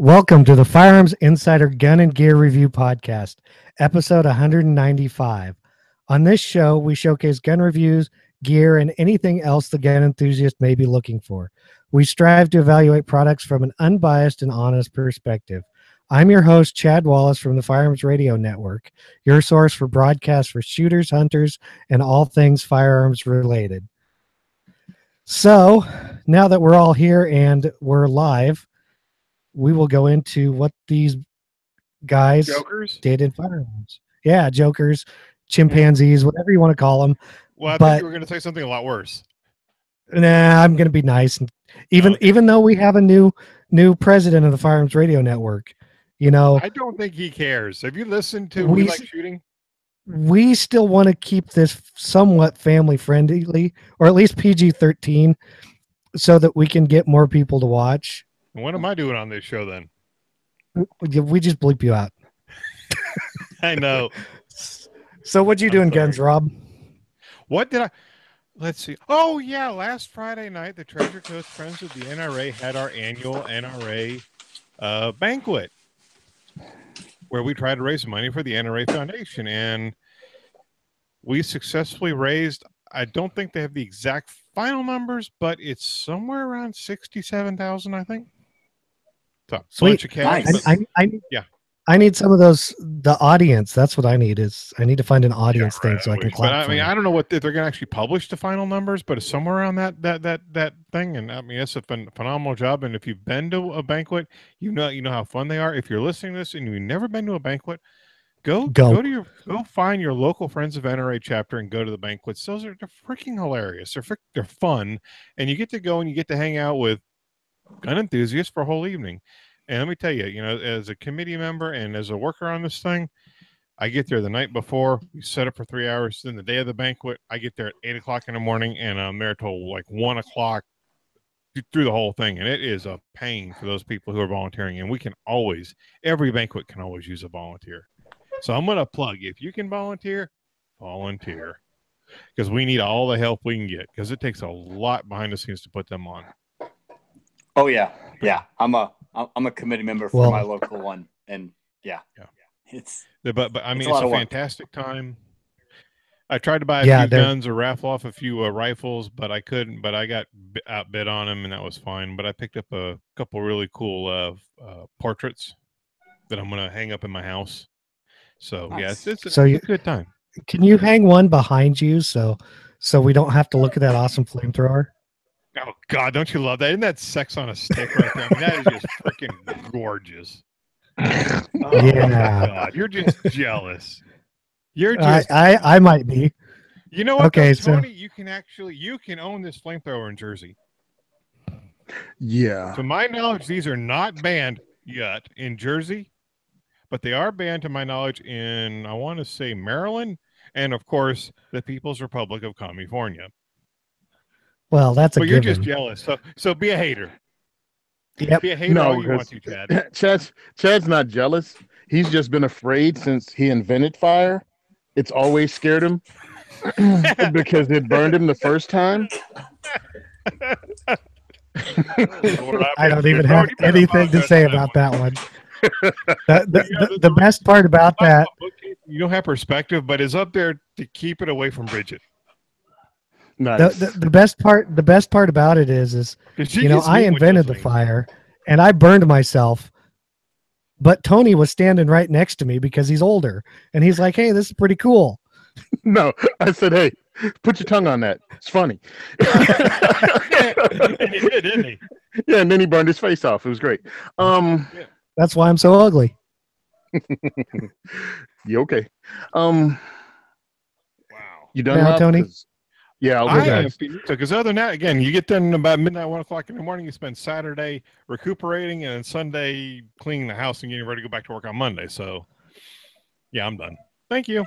Welcome to the Firearms Insider Gun and Gear Review Podcast, episode 195. On this show, we showcase gun reviews, gear, and anything else the gun enthusiast may be looking for. We strive to evaluate products from an unbiased and honest perspective. I'm your host, Chad Wallace from the Firearms Radio Network, your source for broadcasts for shooters, hunters, and all things firearms related. So, now that we're all here and we're live, we will go into what these guys did in firearms. Yeah, jokers, chimpanzees, whatever you want to call them. Well, I thought you were going to say something a lot worse. Nah, I'm going to be nice. And even though we have a new president of the Firearms Radio Network, you know, I don't think he cares. Have you listened to We Like Shooting? We still want to keep this somewhat family friendly, or at least PG-13, so that we can get more people to watch. What am I doing on this show then? We just bleep you out. I know. So what'd you do in guns, Rob? What did I... Let's see. Oh, yeah. Last Friday night, the Treasure Coast Friends of the NRA had our annual NRA banquet where we tried to raise money for the NRA Foundation. And we successfully raised... I don't think they have the exact final numbers, but it's somewhere around 67,000, I think. So, sweet. Nice. I need some of those. The audience. That's what I need. I need to find an audience thing so I can clap. But I mean, I don't know if they're going to actually publish the final numbers, but it's somewhere around that thing. And I mean, it's a phenomenal job. And if you've been to a banquet, you know how fun they are. If you're listening to this and you've never been to a banquet, go find your local Friends of NRA chapter and go to the banquets. They're freaking hilarious. They're fun, and you get to go and you get to hang out with gun enthusiasts for a whole evening. And let me tell you, as a committee member and as a worker on this thing, I get there the night before. We set up for 3 hours. Then the day of the banquet, I get there at 8 o'clock in the morning, and I'm there till like 1 o'clock through the whole thing. And it is a pain for those people who are volunteering. And every banquet can always use a volunteer. So I'm going to plug, if you can volunteer, because we need all the help we can get, because it takes a lot behind the scenes to put them on. Oh yeah. I'm a committee member for my local one, and yeah. But I mean, it's a fantastic time. I tried to buy a few guns or raffle off a few rifles, but I couldn't. But I got outbid on them, and that was fine. But I picked up a couple really cool portraits that I'm going to hang up in my house. So nice. It's a good time. Can you hang one behind you so we don't have to look at that awesome flamethrower? Oh God, don't you love that? Isn't that sex on a stick right there? I mean, that is just freaking gorgeous. Oh, yeah, God, you're just jealous. You're just. I might be. You know what? Okay, though, Tony, you can own this flamethrower in Jersey. Yeah. To my knowledge, these are not banned yet in Jersey, but they are banned, to my knowledge, in, I want to say, Maryland, and of course, the People's Republic of California. Well, that's a given. You're just jealous. So be a hater. Yep. Be a hater all you want to, Chad. Chad's not jealous. He's just been afraid since he invented fire. It's always scared him because it burned him the first time. I don't even have anything to say about that one. The best part about that, you don't have perspective, but is up there to keep it away from Bridget. Nice. The best part about it is I invented the fire and I burned myself, but Tony was standing right next to me because he's older and he's like, "Hey, this is pretty cool." No, I said, "Hey, put your tongue on that. It's funny." And he did, didn't he? Yeah, and then he burned his face off. It was great. That's why I'm so ugly. You okay? Wow. You done now, Tony? Yeah, I'll go back. Because other than that, again, you get done about midnight, 1 o'clock in the morning. You spend Saturday recuperating, and then Sunday cleaning the house and getting ready to go back to work on Monday. So, yeah, I'm done. Thank you.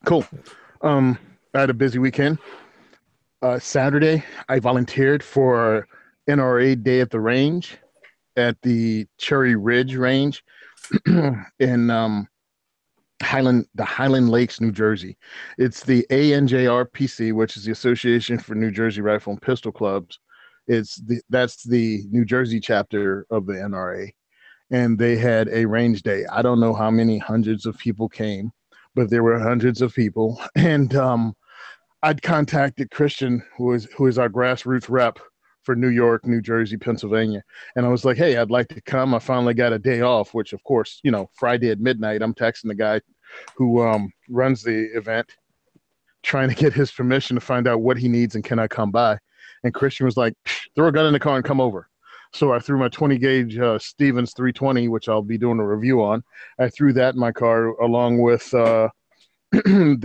Cool. I had a busy weekend. Saturday, I volunteered for NRA Day at the Range at the Cherry Ridge Range in Highland Lakes, New Jersey. It's the ANJRPC, which is the Association for New Jersey Rifle and Pistol Clubs, That's the New Jersey chapter of the NRA, and they had a range day. I don't know how many hundreds of people came, but there were hundreds of people. And I'd contacted Christian, who is our grassroots rep for New York, New Jersey, Pennsylvania. And I was like, hey, I'd like to come. I finally got a day off, which of course, Friday at midnight, I'm texting the guy who runs the event, trying to get his permission to find out what he needs and can I come by. And Christian was like, throw a gun in the car and come over. So I threw my 20 gauge Stevens 320, which I'll be doing a review on. I threw that in my car along with the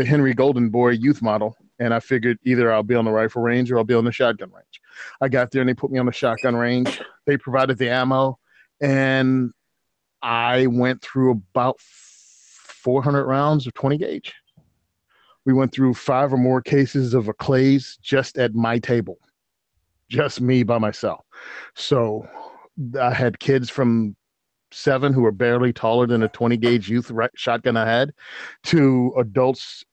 Henry Golden Boy youth model. And I figured either I'll be on the rifle range or I'll be on the shotgun range. I got there and they put me on the shotgun range. They provided the ammo, and I went through about 400 rounds of 20 gauge. We went through 5 or more cases of a Clays just at my table, just me by myself. So I had kids from 7 who were barely taller than a 20 gauge youth shotgun I had, to adults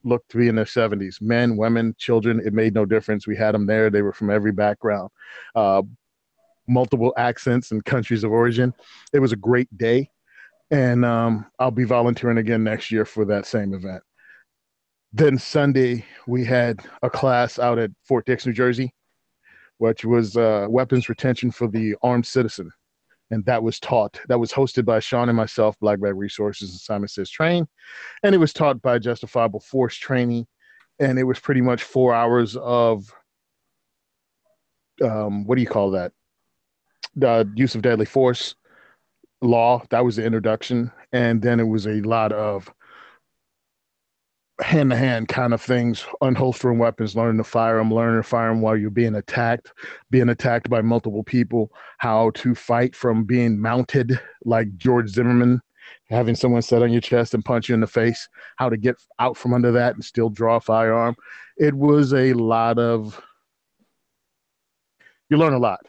looked to be in their 70s, men, women, children. It made no difference. We had them there. They were from every background, multiple accents and countries of origin. It was a great day. And I'll be volunteering again next year for that same event. Then Sunday, we had a class out at Fort Dix, New Jersey, which was weapons retention for the armed citizen. And that was hosted by Sean and myself, Black Bag Resources and Simon Says Train. And it was taught by Justifiable Force Training. And it was pretty much 4 hours of, what do you call that? The use of deadly force law. That was the introduction. And then it was a lot of hand-to-hand kind of things, unholstering weapons, learning to fire them while you're being attacked by multiple people, how to fight from being mounted like George Zimmerman, having someone sit on your chest and punch you in the face, how to get out from under that and still draw a firearm. It was a lot of, you learn a lot.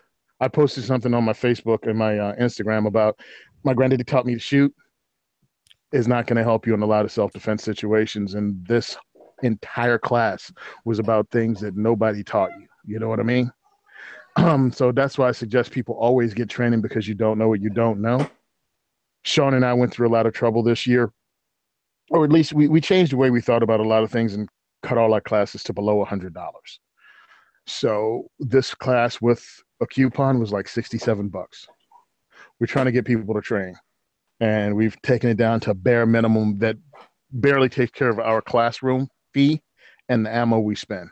I posted something on my Facebook and my Instagram about my granddaddy taught me to shoot. Is not going to help you in a lot of self-defense situations. And this entire class was about things that nobody taught you. You know what I mean? So that's why I suggest people always get training, because you don't know what you don't know. Sean and I went through a lot of trouble this year, or at least we changed the way we thought about a lot of things and cut all our classes to below $100. So this class with a coupon was like $67. We're trying to get people to train. And we've taken it down to a bare minimum that barely takes care of our classroom fee and the ammo we spend.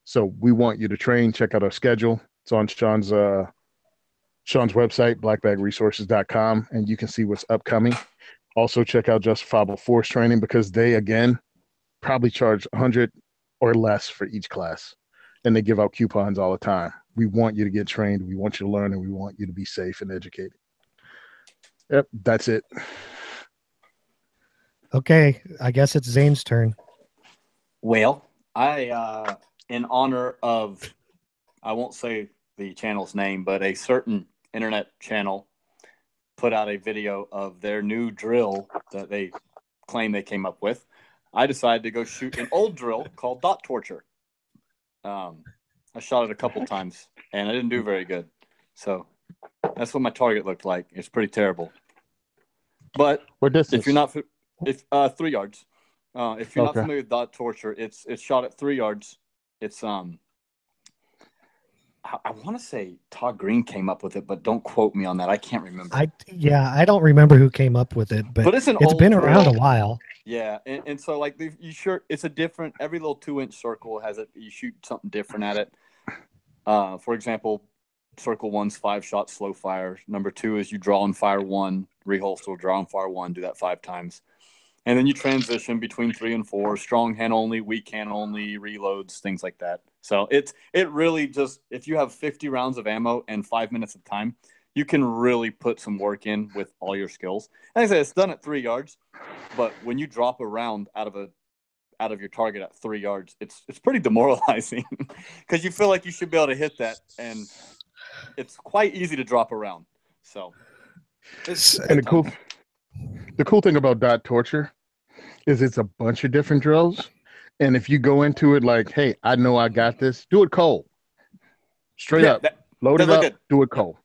So we want you to train. Check out our schedule. It's on Sean's website, blackbagresources.com, and you can see what's upcoming. Also check out Justifiable Force Training, because they, again, probably charge $100 or less for each class. And they give out coupons all the time. We want you to get trained. We want you to learn, and we want you to be safe and educated. Yep, that's it. Okay, I guess it's Zane's turn. Well, I, in honor of, I won't say the channel's name, but a certain internet channel put out a video of their new drill that they claim they came up with. I decided to go shoot an old drill called dot torture. I shot it a couple times, and I didn't do very good. So that's what my target looked like. It's pretty terrible. But if you're not, 3 yards. If you're not familiar with dot torture, it's shot at 3 yards. It's I want to say Todd Green came up with it, but don't quote me on that. I can't remember. I don't remember who came up with it, but it's been around a while. Yeah, and so like it's a different. Every little 2-inch circle has it. You shoot something different at it. For example, circle 1's 5 shots slow fire. Number 2 is you draw and fire 1, reholster, draw and fire 1, do that 5 times. And then you transition between 3 and 4, strong hand only, weak hand only, reloads, things like that. So it really just, if you have 50 rounds of ammo and 5 minutes of time, you can really put some work in with all your skills. And like I said, it's done at 3 yards, but when you drop a round out of your target at 3 yards, it's pretty demoralizing because you feel like you should be able to hit that, and it's quite easy to drop around. So, and the cool thing about dot torture is it's a bunch of different drills, and if you go into it like, hey, I know I got this, do it cold. Straight up. Load it up, good. Do it cold.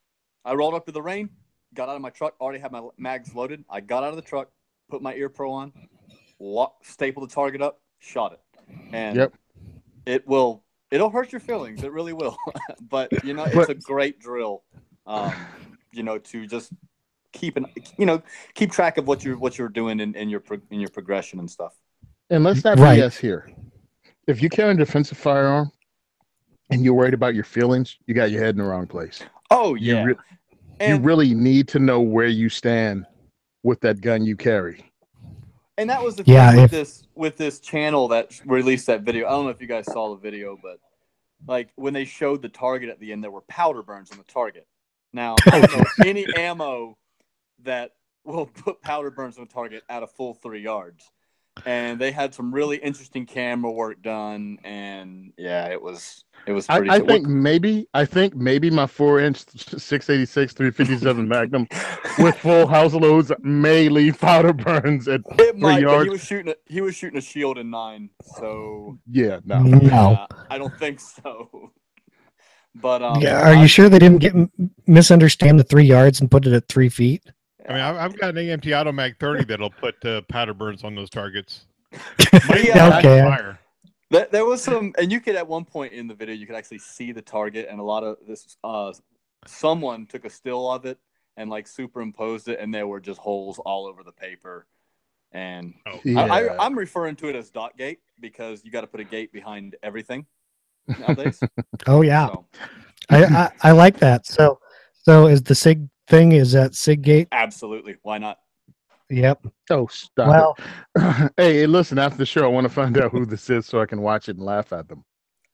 I rolled up to the range, got out of my truck, already had my mags loaded. I got out of the truck, put my ear pro on, stapled the target up, shot it. And it'll hurt your feelings. It really will. But, it's a great drill, to just keep track of what you're doing in your progression and stuff. And let's not BS here. If you carry a defensive firearm and you're worried about your feelings, you got your head in the wrong place. Oh, yeah. You really need to know where you stand with that gun you carry. And that was the thing with this channel that released that video. I don't know if you guys saw the video, but like when they showed the target at the end, there were powder burns on the target. Now, I don't know any ammo that will put powder burns on the target at a full 3 yards. And they had some really interesting camera work done, and it was pretty. I think maybe my 4-inch 686 357 Magnum with full house loads may leave powder burns at 3 yards. He was shooting a shield in 9, so no, I don't think so. But are you sure they didn't misunderstand the 3 yards and put it at 3 feet? I mean, I've got an AMT Automag 30 that'll put powder burns on those targets. Okay. There was some, and you could at one point in the video you could actually see the target, and a lot of this. Someone took a still of it and like superimposed it, and there were just holes all over the paper. And I'm referring to it as dot gate because you got to put a gate behind everything nowadays. Oh yeah, so. I like that. So is the SIG thing, is that SIG gate? Absolutely. Why not? Yep. Oh, stop it. Hey, listen, after the show, I want to find out who this is so I can watch it and laugh at them.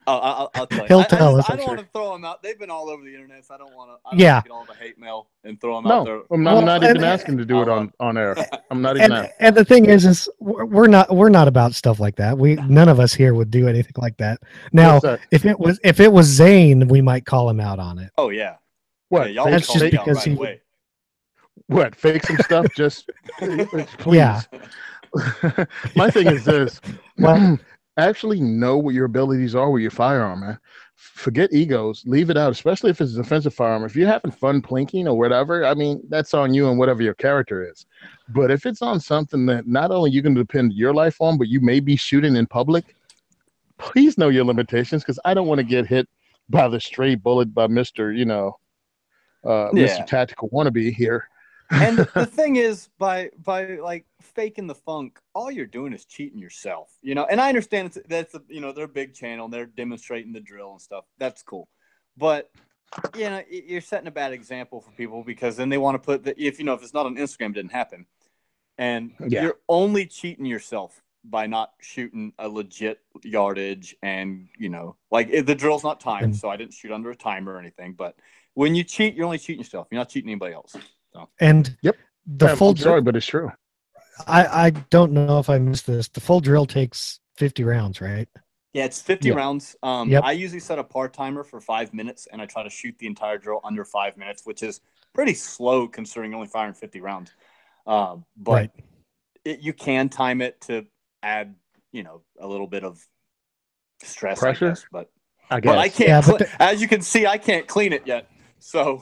I'll tell you. He'll tell us. I don't want to throw them out. They've been all over the internet, so I don't want to get all the hate mail and throw them out there. I'm not even asking to do it on air. I'm not even asking. And the thing is we're not about stuff like that. None of us here would do anything like that. Now, if it was Zane, we might call him out on it. Oh yeah. What? Yeah, that's just because What? Fake some stuff? Just please. Yeah. My thing is this. Well, actually know what your abilities are with your firearm, man. Forget egos. Leave it out, especially if it's a defensive firearm. If you're having fun plinking or whatever, I mean, that's on you and whatever your character is. But if it's on something that not only you can depend your life on, but you may be shooting in public, please know your limitations, because I don't want to get hit by the stray bullet by Mr. Mr. Tactical Wannabe here. And the thing is, by like faking the funk, all you're doing is cheating yourself, And I understand that's they're a big channel, and they're demonstrating the drill and stuff. That's cool, but you're setting a bad example for people, because then they want to put if it's not on Instagram, it didn't happen, and you're only cheating yourself by not shooting a legit yardage, and the drill's not timed, so I didn't shoot under a timer or anything. But when you cheat, you're only cheating yourself. You're not cheating anybody else. So. And the full drill. Sorry, but it's true. I don't know if I missed this. The full drill takes 50 rounds, right? Yeah, it's 50 rounds. I usually set a par timer for 5 minutes, and I try to shoot the entire drill under 5 minutes, which is pretty slow considering only firing 50 rounds. But you can time it to add, a little bit of stress, pressure. I guess, but I can't. As you can see, I can't it yet. So.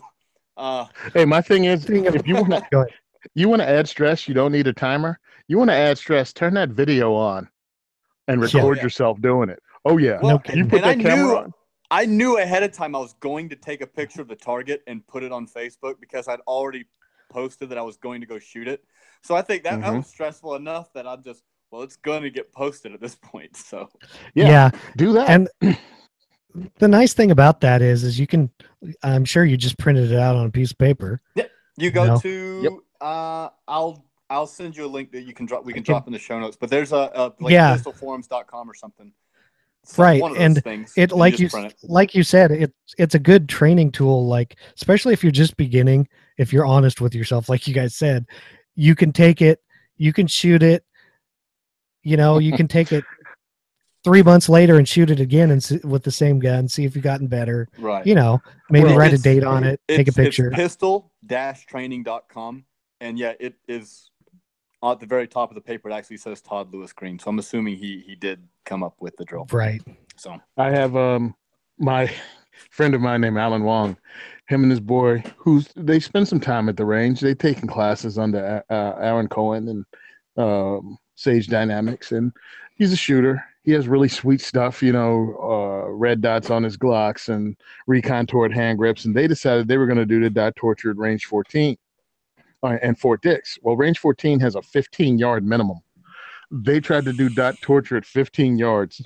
Hey, my thing is, if you want to add stress, you don't need a timer. You want to add stress, turn that video on and record yourself doing it. Oh yeah. Well, you put that camera on. I knew ahead of time I was going to take a picture of the target and put it on Facebook, because I'd already posted that I was going to go shoot it. So I think that was stressful enough that I'm just, it's going to get posted at this point. So yeah, do that. And the nice thing about that is you can, I'm sure you just printed it out on a piece of paper. Yeah. You go to, I'll send you a link that you can drop. We can drop in the show notes, but there's pistolforums.com or something. Right. And it, like you said, it's a good training tool. Like, especially if you're just beginning, if you're honest with yourself, like you guys said, you can take it, you can shoot it, you can take it 3 months later and shoot it again and with the same gun, see if you've gotten better. Right. Maybe write a date on it, take a picture. It's pistol-training.com. And it is at the very top of the paper. It actually says Todd Lewis Green. So I'm assuming he did come up with the drill. Right. So I have my friend of mine named Alan Wong. Him and his boy, they spend some time at the range. They taking classes under Aaron Cohen and Sage Dynamics, and he's a shooter. He has really sweet stuff, red dots on his Glocks and recontoured hand grips. And they decided they were going to do the dot torture at range 14 and Fort Dix. Well, range 14 has a 15-yard minimum. They tried to do dot torture at 15 yards.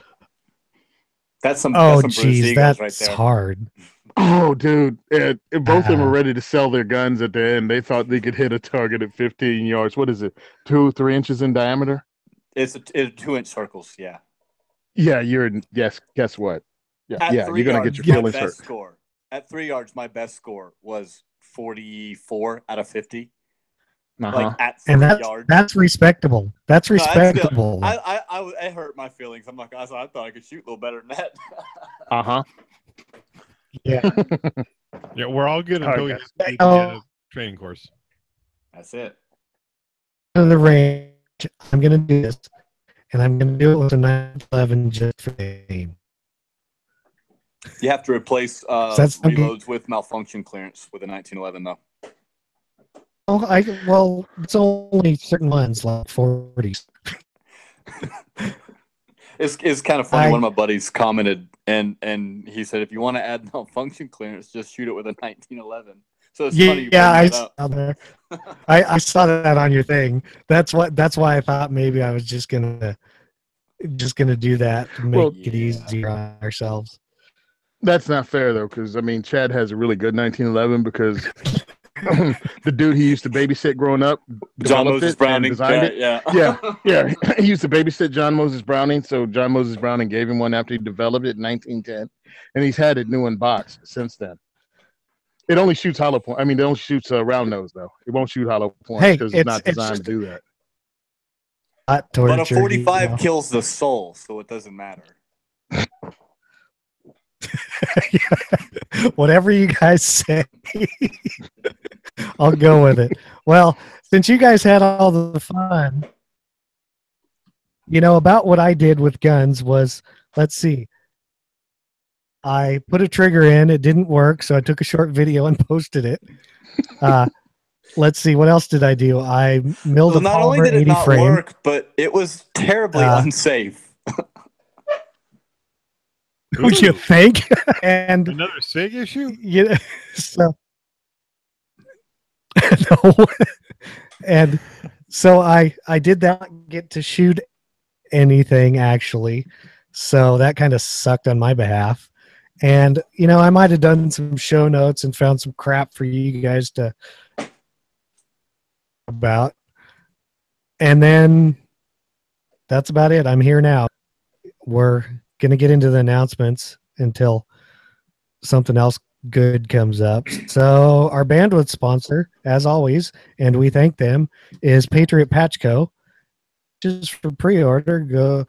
That's some. Oh, that's some geez, Brazilians that's right there. hard. Oh, dude. Both of them were ready to sell their guns at the end. They thought they could hit a target at 15 yards. What is it? 2-3 inches in diameter? It's 2-inch circles, yeah. Yeah, guess what? Yeah, you're going to get your feelings hurt. Score. At 3 yards, my best score was 44 out of 50. Like at 3 yards. That's respectable. That's respectable. I hurt my feelings. I'm like, I thought I could shoot a little better than that. Yeah. Yeah, we're all good until we just do the training course. That's it. To the range, I'm going to do this, and I'm going to do it with a 911 just for the game. You have to replace reloads with malfunction clearance with a 1911, though. Well, it's only certain ones, like 40s. It's kind of funny. One of my buddies commented, and he said, if you want to add malfunction clearance, just shoot it with a 1911. So it's funny. I saw that. I saw that on your thing. That's why I thought maybe I was just gonna do that to make it easier on ourselves. That's not fair though, because Chad has a really good 1911 because the dude he used to babysit growing up, John Moses Browning, designed it. Yeah. He used to babysit John Moses Browning, so John Moses Browning gave him one after he developed it in 1910, and he's had it new in box since then. It only shoots hollow point. It only shoots round nose though. It won't shoot hollow point because it's not designed to do that. But a 45 kills the soul, so it doesn't matter. Whatever you guys say, I'll go with it. Well, since you guys had all the fun, about what I did with guns was, let's see. I put a trigger in, it didn't work, so I took a short video and posted it. Let's see, what else did I do? I milled a not only did it not work, but it was terribly unsafe. Would you think? And another SIG issue? Yeah. So no. And so I did not get to shoot anything actually. So that kind of sucked on my behalf. And I might have done some show notes and found some crap for you guys to about. And then that's about it. I'm here now. We're going to get into the announcements until something else good comes up. So our bandwidth sponsor, as always, and we thank them, is Patriot Patch Co. Just for pre-order, go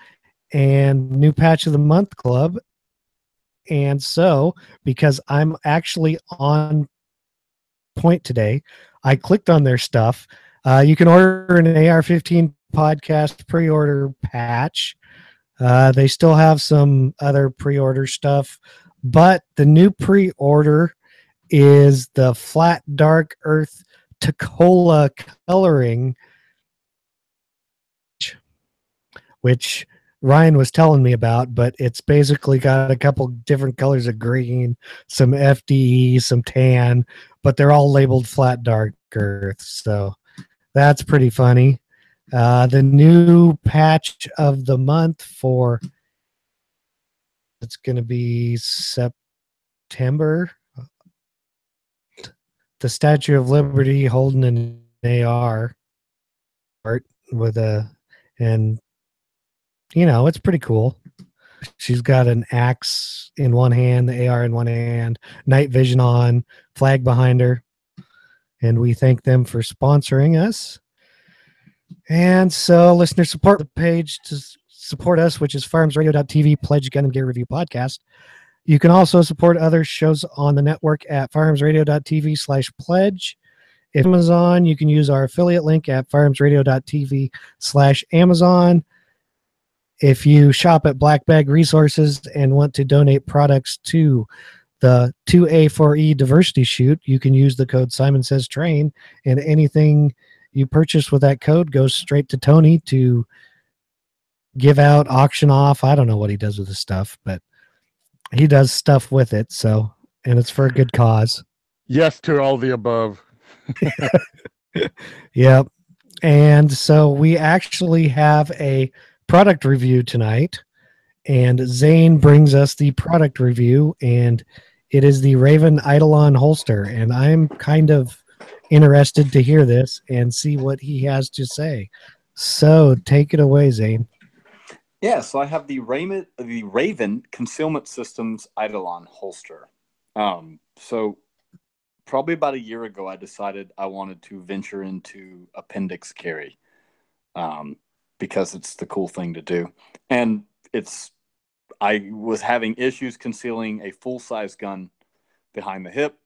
and new Patch of the Month Club. And so, because I'm actually on point today, I clicked on their stuff. You can order an AR-15 podcast pre-order patch. They still have some other pre-order stuff, but the new pre-order is the Flat Dark Earth Tacola coloring, which Ryan was telling me about, but it's basically got a couple different colors of green, some FDE, some tan, but they're all labeled Flat Dark Earth. So that's pretty funny. The new patch of the month it's going to be September. The Statue of Liberty holding an AR with it's pretty cool. She's got an axe in one hand, the AR in one hand, night vision on, flag behind her. And we thank them for sponsoring us. And so listener support the page to support us, which is firearmsradio.tv, Pledge Gun and Gear Review Podcast. You can also support other shows on the network at firearmsradio.tv/pledge. If Amazon, you can use our affiliate link at firearmsradio.tv/Amazon. If you shop at Black Bag Resources and want to donate products to the 2A4E diversity shoot, you can use the code Simon Says Train, and anything you purchase with that code goes straight to Tony to give out, auction off. I don't know what he does with his stuff, but he does stuff with it. So, and it's for a good cause. Yes to all the above. Yep. And so we actually have a product review tonight, and Zane brings us the product review, and it is the Raven Eidolon holster. And I'm kind of interested to hear this and see what he has to say. So take it away, Zane. Yeah, so I have the Raven Concealment Systems Eidolon holster. So probably about a year ago, I decided I wanted to venture into appendix carry because it's the cool thing to do. And I was having issues concealing a full-size gun behind the hip,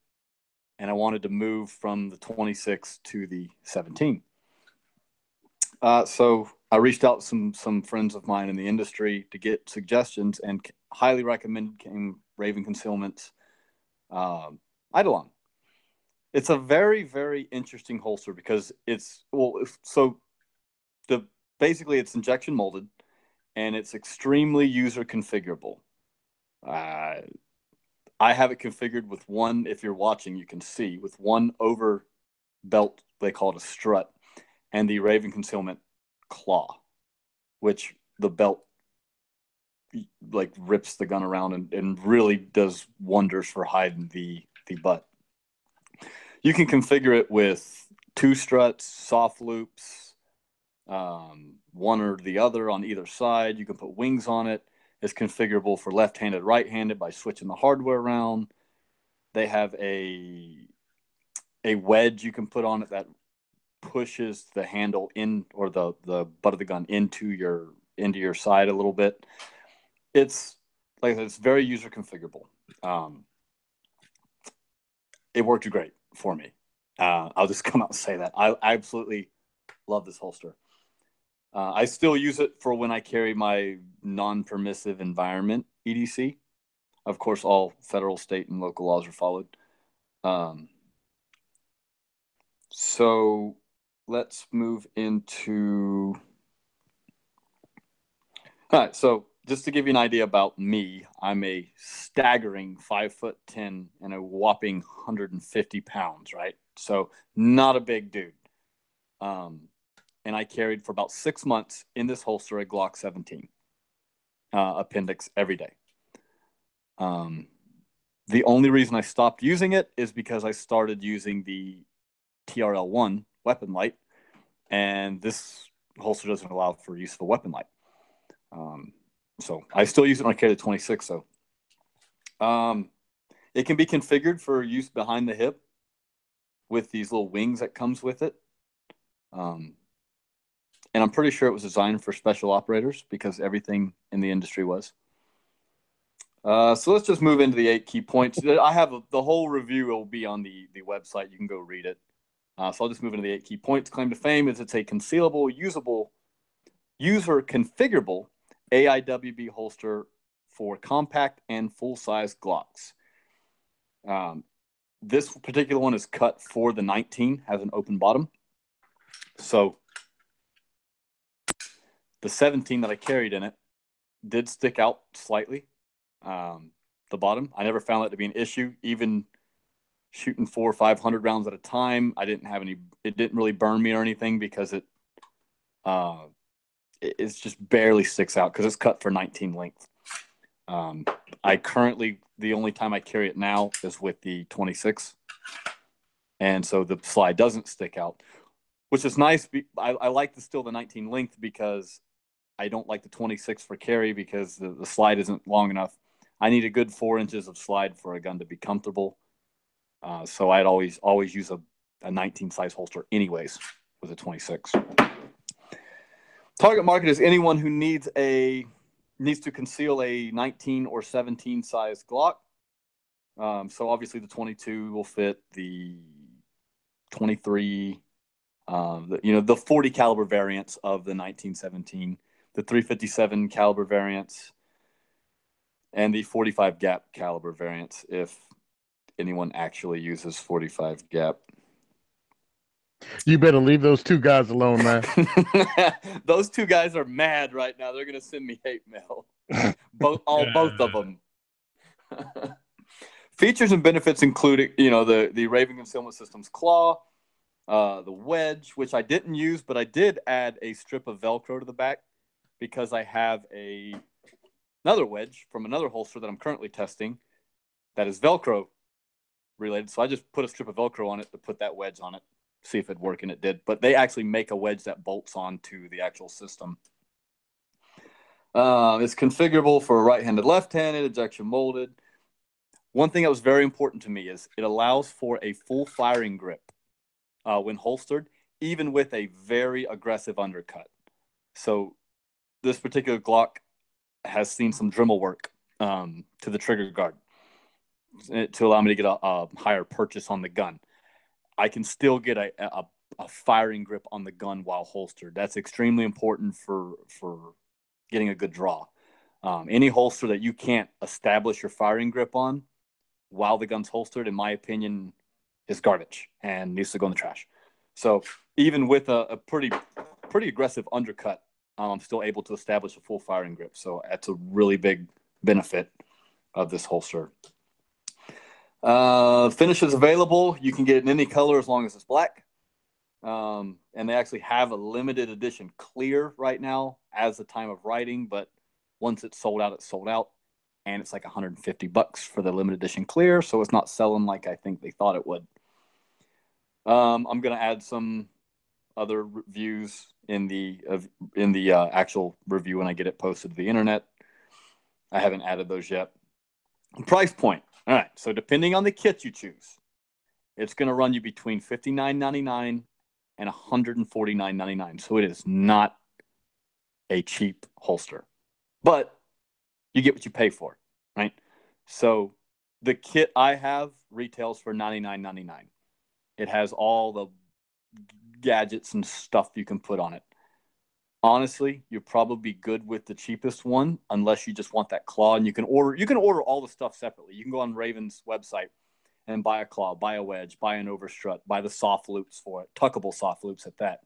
and I wanted to move from the 26 to the 17. So I reached out to some friends of mine in the industry to get suggestions, and highly recommended came Raven Concealment's Eidolon. It's a very, very interesting holster because basically it's injection molded, and it's extremely user configurable. I have it configured with one, if you're watching, you can see, with one over belt, they call it a strut, and the Raven Concealment claw, which the belt like rips the gun around and really does wonders for hiding the butt. You can configure it with 2 struts, soft loops, one or the other on either side. You can put wings on it. It's configurable for left-handed, right-handed by switching the hardware around. They have a wedge you can put on it that pushes the handle in, or the butt of the gun into your side a little bit. It's like I said, it's very user configurable. It worked great for me. I'll just come out and say that. I absolutely love this holster. I still use it for when I carry my non-permissive environment EDC. Of course, all federal, state, and local laws are followed. So let's move into... All right, so just to give you an idea about me, I'm a staggering 5'10" and a whopping 150 pounds, right? So not a big dude. And I carried for about 6 months in this holster a Glock 17 appendix every day. The only reason I stopped using it is because I started using the TRL-1 weapon light, and this holster doesn't allow for use of a weapon light. So I still use it when I carry the 26. So it can be configured for use behind the hip with these little wings that comes with it. And I'm pretty sure it was designed for special operators because everything in the industry was. So let's just move into the 8 key points. I have the whole review will be on the website. You can go read it. So I'll just move into the 8 key points. Claim to fame is it's a concealable, usable, user configurable AIWB holster for compact and full-size Glocks. This particular one is cut for the 19, has an open bottom. So the 17 that I carried in it did stick out slightly. The bottom, I never found that to be an issue. Even shooting 400 or 500 rounds at a time, it didn't really burn me or anything because it's just barely sticks out because it's cut for 19 length. I currently, the only time I carry it now is with the 26. And so the slide doesn't stick out, which is nice. I like the 19 length because I don't like the 26 for carry because the slide isn't long enough. I need a good 4 inches of slide for a gun to be comfortable. So I'd always use a 19 size holster anyways with a 26. Target market is anyone who needs to conceal a 19 or 17 size Glock. So obviously the 22 will fit, the 23, the 40 caliber variants of the 1917, the 357 caliber variants, and the 45 gap caliber variants, if anyone actually uses 45 gap. You better leave those two guys alone, man. Those two guys are mad right now. They're going to send me hate mail. Both of them. Features and benefits include, the Raven Concealment System's claw, the wedge, which I didn't use, but I did add a strip of Velcro to the back because I have another wedge from another holster that I'm currently testing that is Velcro related. So I just put a strip of Velcro on it to put that wedge on it, see if it'd work, and it did. But they actually make a wedge that bolts onto the actual system. It's configurable for right-handed, left-handed, ejection molded. One thing that was very important to me is it allows for a full firing grip when holstered, even with a very aggressive undercut. So this particular Glock has seen some Dremel work to the trigger guard to allow me to get a higher purchase on the gun. I can still get a firing grip on the gun while holstered. That's extremely important for getting a good draw. Any holster that you can't establish your firing grip on while the gun's holstered, in my opinion, is garbage and needs to go in the trash. So even with a pretty aggressive undercut, I'm still able to establish a full firing grip. So that's a really big benefit of this holster. Finish is available. You can get it in any color as long as it's black. And they actually have a limited edition clear right now as the time of writing, but once it's sold out, it's sold out. And it's like $150 for the limited edition clear. So it's not selling like I think they thought it would. I'm going to add some other reviews in the actual review when I get it posted to the internet. I haven't added those yet. Price point. All right. So depending on the kit you choose, it's going to run you between $59.99 and $149.99. So it is not a cheap holster, but you get what you pay for, right? So the kit I have retails for $99.99. It has all the gadgets and stuff you can put on it. Honestly, you'll probably be good with the cheapest one unless you just want that claw. And you can order all the stuff separately. You can go on Raven's website and buy a claw, buy a wedge, buy an overstrut, buy the soft loops for it, tuckable soft loops at that.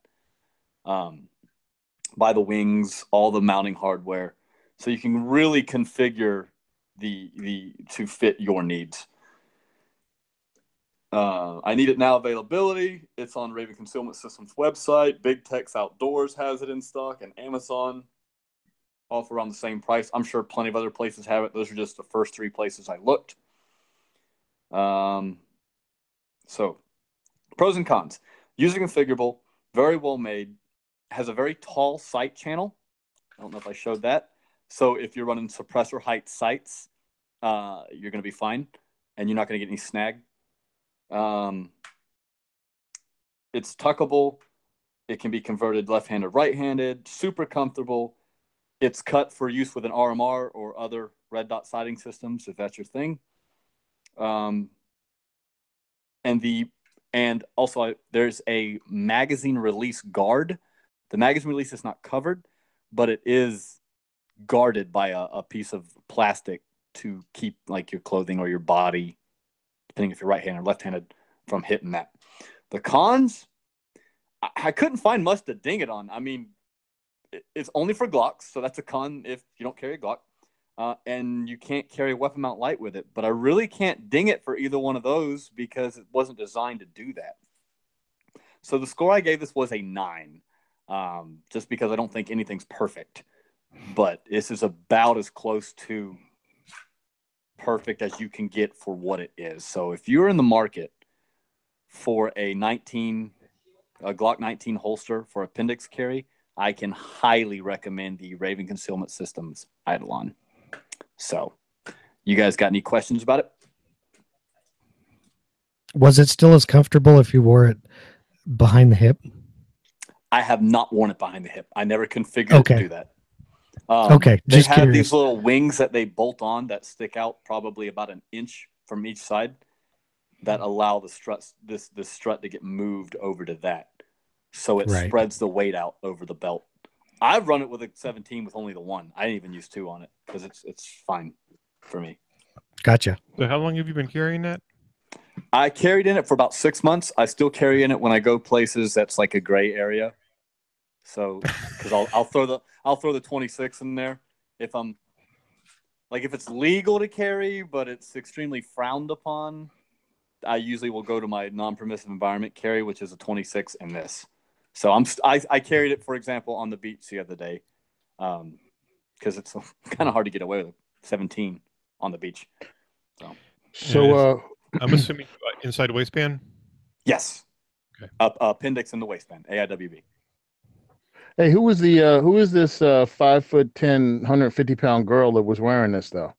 Buy the wings, all the mounting hardware. So you can really configure to fit your needs. I Need It Now availability. It's on Raven Concealment Systems website. Big Tex Outdoors has it in stock, and Amazon, all for around the same price. I'm sure plenty of other places have it. Those are just the first three places I looked. So pros and cons. User configurable, very well made, has a very tall sight channel. I don't know if I showed that. So if you're running suppressor height sights, you're going to be fine, and you're not going to get any snag. It's tuckable. It can be converted left-handed, right-handed, super comfortable. It's cut for use with an RMR or other red dot sighting systems, if that's your thing. And also there's a magazine release guard. The magazine release is not covered, but it is guarded by a piece of plastic to keep like your clothing or your body, depending if you're right-handed or left-handed, from hitting that. The cons, I couldn't find much to ding it on. I mean, it's only for Glocks, so that's a con if you don't carry a Glock. And you can't carry a weapon mount light with it. But I really can't ding it for either one of those because it wasn't designed to do that. So the score I gave this was a 9, just because I don't think anything's perfect. But this is about as close to perfect as you can get for what it is. So if you're in the market for a Glock 19 holster for appendix carry, I can highly recommend the Raven Concealment Systems Eidolon. So, you guys got any questions about it? Was it still as comfortable if you wore it behind the hip? I have not worn it behind the hip. I never configured it to do that. Okay, they just have curious. These little wings that they bolt on that stick out probably about an inch from each side that allow the struts, this strut to get moved over to that. So it spreads the weight out over the belt. I've run it with a 17 with only the one. I didn't even use 2 on it because it's fine. for me. Gotcha. So how long have you been carrying that? I carried in it for about 6 months. I still carry in it when I go places that's like a gray area. So, because I'll throw the 26 in there if I'm like, if it's legal to carry, but it's extremely frowned upon. I usually will go to my non-permissive environment carry, which is a 26 in this. So I carried it, for example, on the beach the other day, because it's kind of hard to get away with 17 on the beach. So I'm assuming inside waistband. Yes. Okay. Appendix in the waistband. AIWB. hey, who is this 5'10", 150-pound girl that was wearing this though?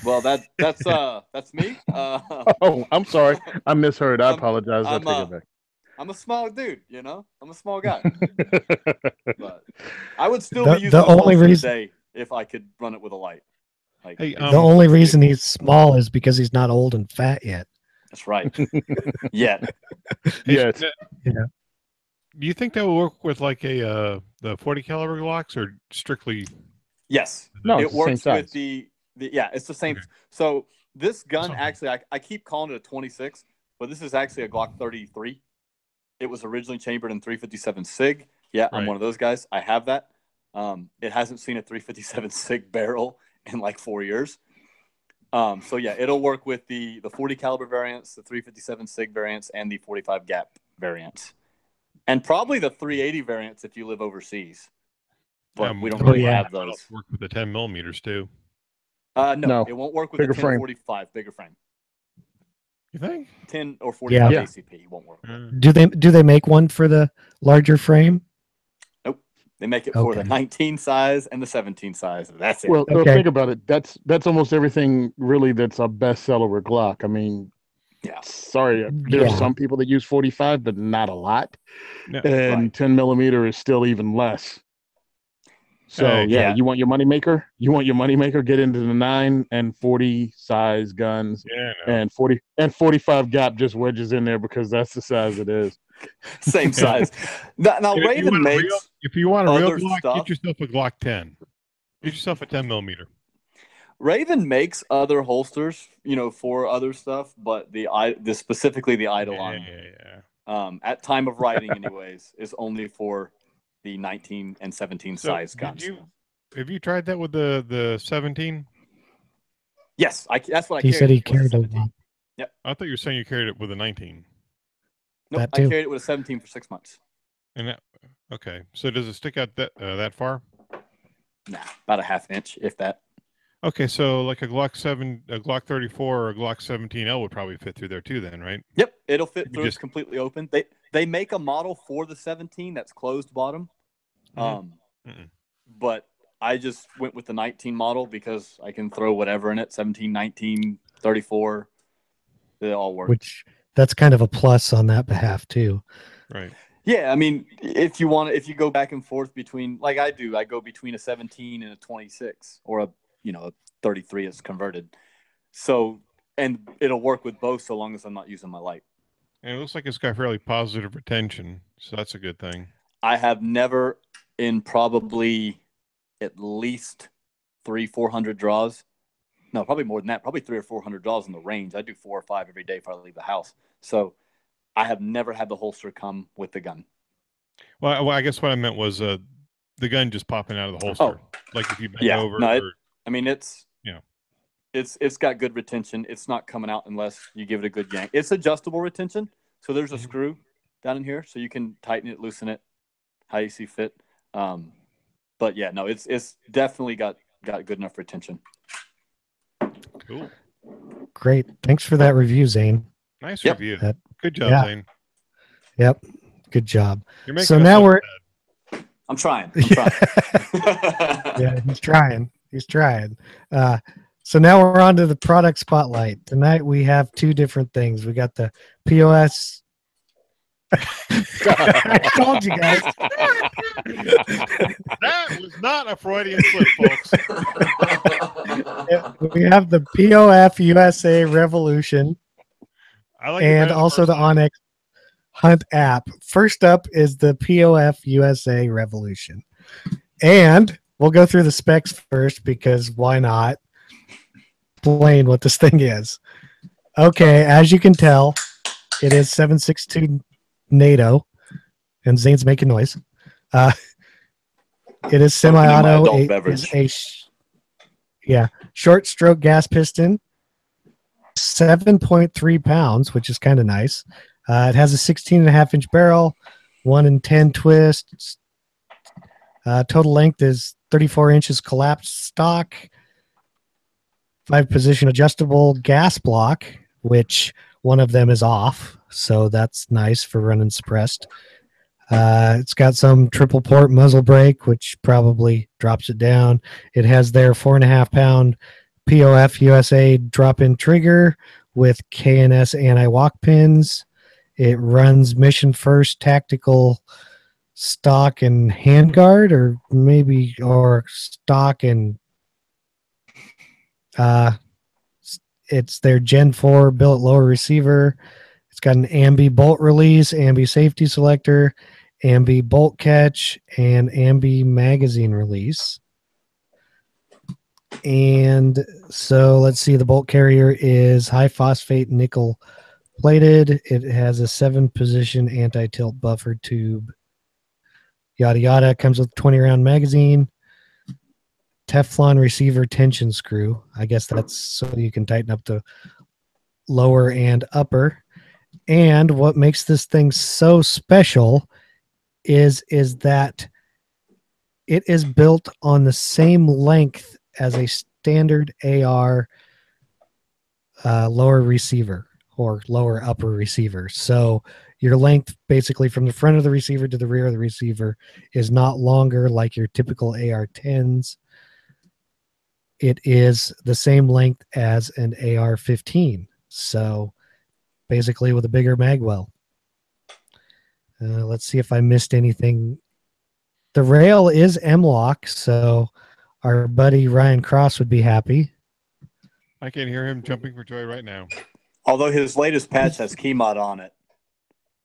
Well, that's me. Oh, I'm sorry, I misheard. I apologize. I take it back. I'm a small dude, you know. I'm a small guy, but I would still be using the only reason today if I could run it with a light. Like, Hey, the only reason he's small is because he's not old and fat yet. that's right. Yet. Yes. Yeah. Do you think that will work with like the 40 caliber Glocks or strictly? Yes. No, it it's the same works size. with the yeah, it's the same. Okay. So this gun That's actually, I keep calling it a 26, but this is actually a Glock 33. It was originally chambered in 357 SIG. Yeah, I'm Right. one of those guys. I have that. It hasn't seen a 357 SIG barrel in like 4 years. So yeah, it'll work with the 40 caliber variants, the 357 SIG variants, and the 45 gap variants, and probably the 380 variants if you live overseas. But we don't really have those. Work with the 10 millimeters too. No, it won't work with Bigger the frame. 1045 bigger frame. You think? 10 or 45 Yeah. ACP won't work. Do they make one for the larger frame? Nope. They make it for the Okay. 19 size and the 17 size. That's it. Well, Okay. think about it. That's almost everything really that's a bestseller with Glock. I mean, Yeah. sorry, there's Yeah. some people that use 45, but not a lot. No. And Right. 10 millimeter is still even less. So Hey, yeah, yeah. you want your moneymaker? Get into the 9 and 40 size guns, Yeah. No. and 45 gap just wedges in there because that's the size it is. Same size. Now If you Raven want a makes real- if you want a real other Glock, stuff. get yourself a Glock 10. Get yourself a 10 millimeter. Raven makes other holsters, you know, for other stuff, but specifically the Eidolon, Yeah. at time of writing, anyways, is only for the 19 and 17 So size guns. have you tried that with the 17? Yes, that's what I He carried. said he with the carried a 17. lot. I thought you were saying you carried it with a 19. Nope, That I too. carried it with a 17 for 6 months. And okay, so does it stick out that far? Nah, about a half inch, if that. Okay, so like a Glock 34, or a Glock 17L would probably fit through there too, then, right? Yep, it'll fit You through. It's completely open. They make a model for the 17 that's closed bottom. But I just went with the 19 model because I can throw whatever in it. 17, 19, 34. They all work. Which that's kind of a plus on that behalf too. Right. Yeah, I mean, if you go back and forth between, like I do, I go between a 17 and a 26, or a 33 is converted. So, and it'll work with both so long as I'm not using my light. And it looks like it's got fairly positive retention, so that's a good thing. I have never, in probably at least 300-400 draws. No, probably more than that. Probably 300 or 400 draws in the range. I do 4 or 5 every day if I leave the house. So I have never had the holster come with the gun. Well, I guess what I meant was the gun just popping out of the holster. Like if you bend over. I mean, it's got good retention. It's not coming out unless you give it a good yank. It's adjustable retention. So there's a screw down in here, so you can tighten it, loosen it, how you see fit. But yeah, no, it's definitely got good enough retention. Cool. Great. Thanks for that review, Zane. Nice Yep. review. That- Good job, yeah. Zane. Yep. Good job. You're making So us now look we're bad. I'm trying. yeah, he's trying. So now we're on to the product spotlight. Tonight we have two different things. We got the POS. I told you guys. That was not a Freudian slip, folks. We have the POF USA Revolution I like it and better the also first the time. Onyx Hunt app. First up is the POF USA Revolution. And we'll go through the specs first because why not? explain what this thing is. Okay, as you can tell, it is 7.62 NATO, and Zane's making noise. It is semi-auto. adult It beverage. is short stroke gas piston, 7.3 pounds, which is kind of nice. It has a 16.5-inch barrel, 1 in 10 twists. Total length is 34 inches collapsed stock, 5-position adjustable gas block, which one of them is off, so that's nice for running suppressed. It's got some triple port muzzle brake, which probably drops it down. It has their 4.5-pound POF USA drop-in trigger with K&S anti-walk pins. It runs mission first tactical stock and handguard, or stock and it's their Gen 4 billet lower receiver. It's got an ambi bolt release, ambi safety selector, ambi bolt catch, and ambi magazine release. And so let's see, the bolt carrier is high phosphate nickel plated. It has a 7-position anti-tilt buffer tube. Yada yada. Comes with 20-round magazine. Teflon receiver tension screw. I guess that's so you can tighten up the lower and upper. And what makes this thing so special is that it is built on the same length as a standard AR lower receiver or lower upper receiver. So your length basically from the front of the receiver to the rear of the receiver is not longer like your typical AR-10s. It is the same length as an AR-15. So basically with a bigger magwell. Let's see if I missed anything. The rail is M-LOK, so our buddy Ryan Cross would be happy. I can hear him jumping for joy right now. Although his latest patch has key mod on it.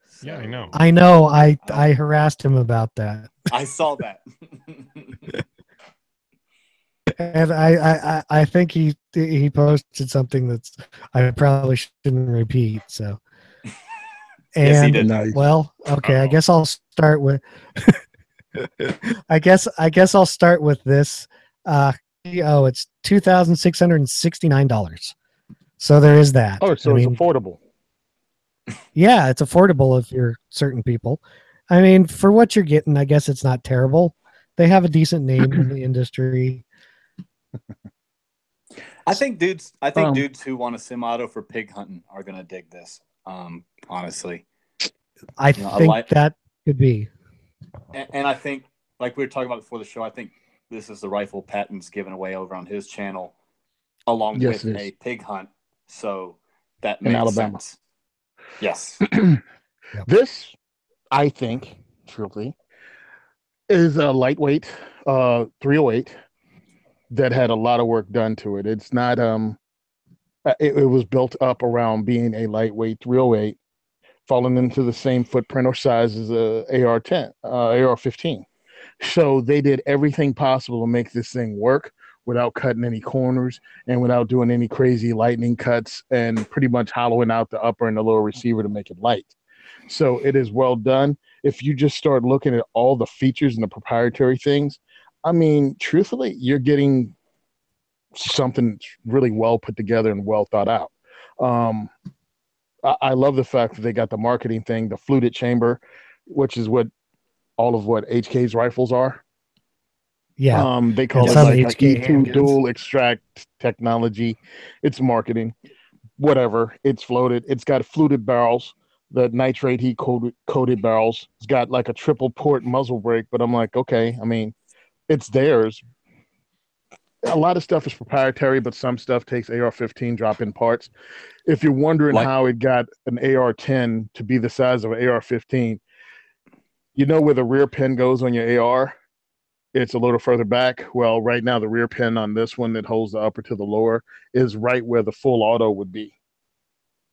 So, Yeah, I know. I know. I harassed him about that. I saw that. And I think he posted something that's I probably shouldn't repeat. So, and Yes, he did. Nice. Well, okay. I guess I'll start with. I guess I'll start with this. It's $2,669. So there is that. Oh, so it's affordable. Yeah, it's affordable if you're certain people. I mean, for what you're getting, I guess it's not terrible. They have a decent name in the industry. I think dudes who want a semi-auto for pig hunting are gonna dig this. Honestly, I think that could be. And I think, like we were talking about before the show, I think this is the rifle Patton's given away over on his channel, along with a pig hunt. So that makes Alabama. sense. Yes. This, I think, truly, is a lightweight 308 that had a lot of work done to it. It's not it was built up around being a lightweight 308, falling into the same footprint or size as a AR-10, AR-15. So they did everything possible to make this thing work without cutting any corners and without doing any crazy lightning cuts and pretty much hollowing out the upper and the lower receiver to make it light. So it is well done. If you just start looking at all the features and the proprietary things, I mean, truthfully, you're getting something really well put together and well thought out. I love the fact that they got the marketing thing, the fluted chamber, which is what all of what HK's rifles are. Yeah. They call it like HK E2 dual extract technology. It's marketing. Whatever. It's floated. It's got fluted barrels, the nitrate heat coated barrels. It's got like a triple port muzzle brake, but I'm like, okay, I mean, it's theirs. A lot of stuff is proprietary, but some stuff takes AR-15 drop-in parts. If you're wondering how it got an AR-10 to be the size of an AR-15, you know where the rear pin goes on your AR? It's a little further back. Well, right now, the rear pin on this one that holds the upper to the lower is right where the full auto would be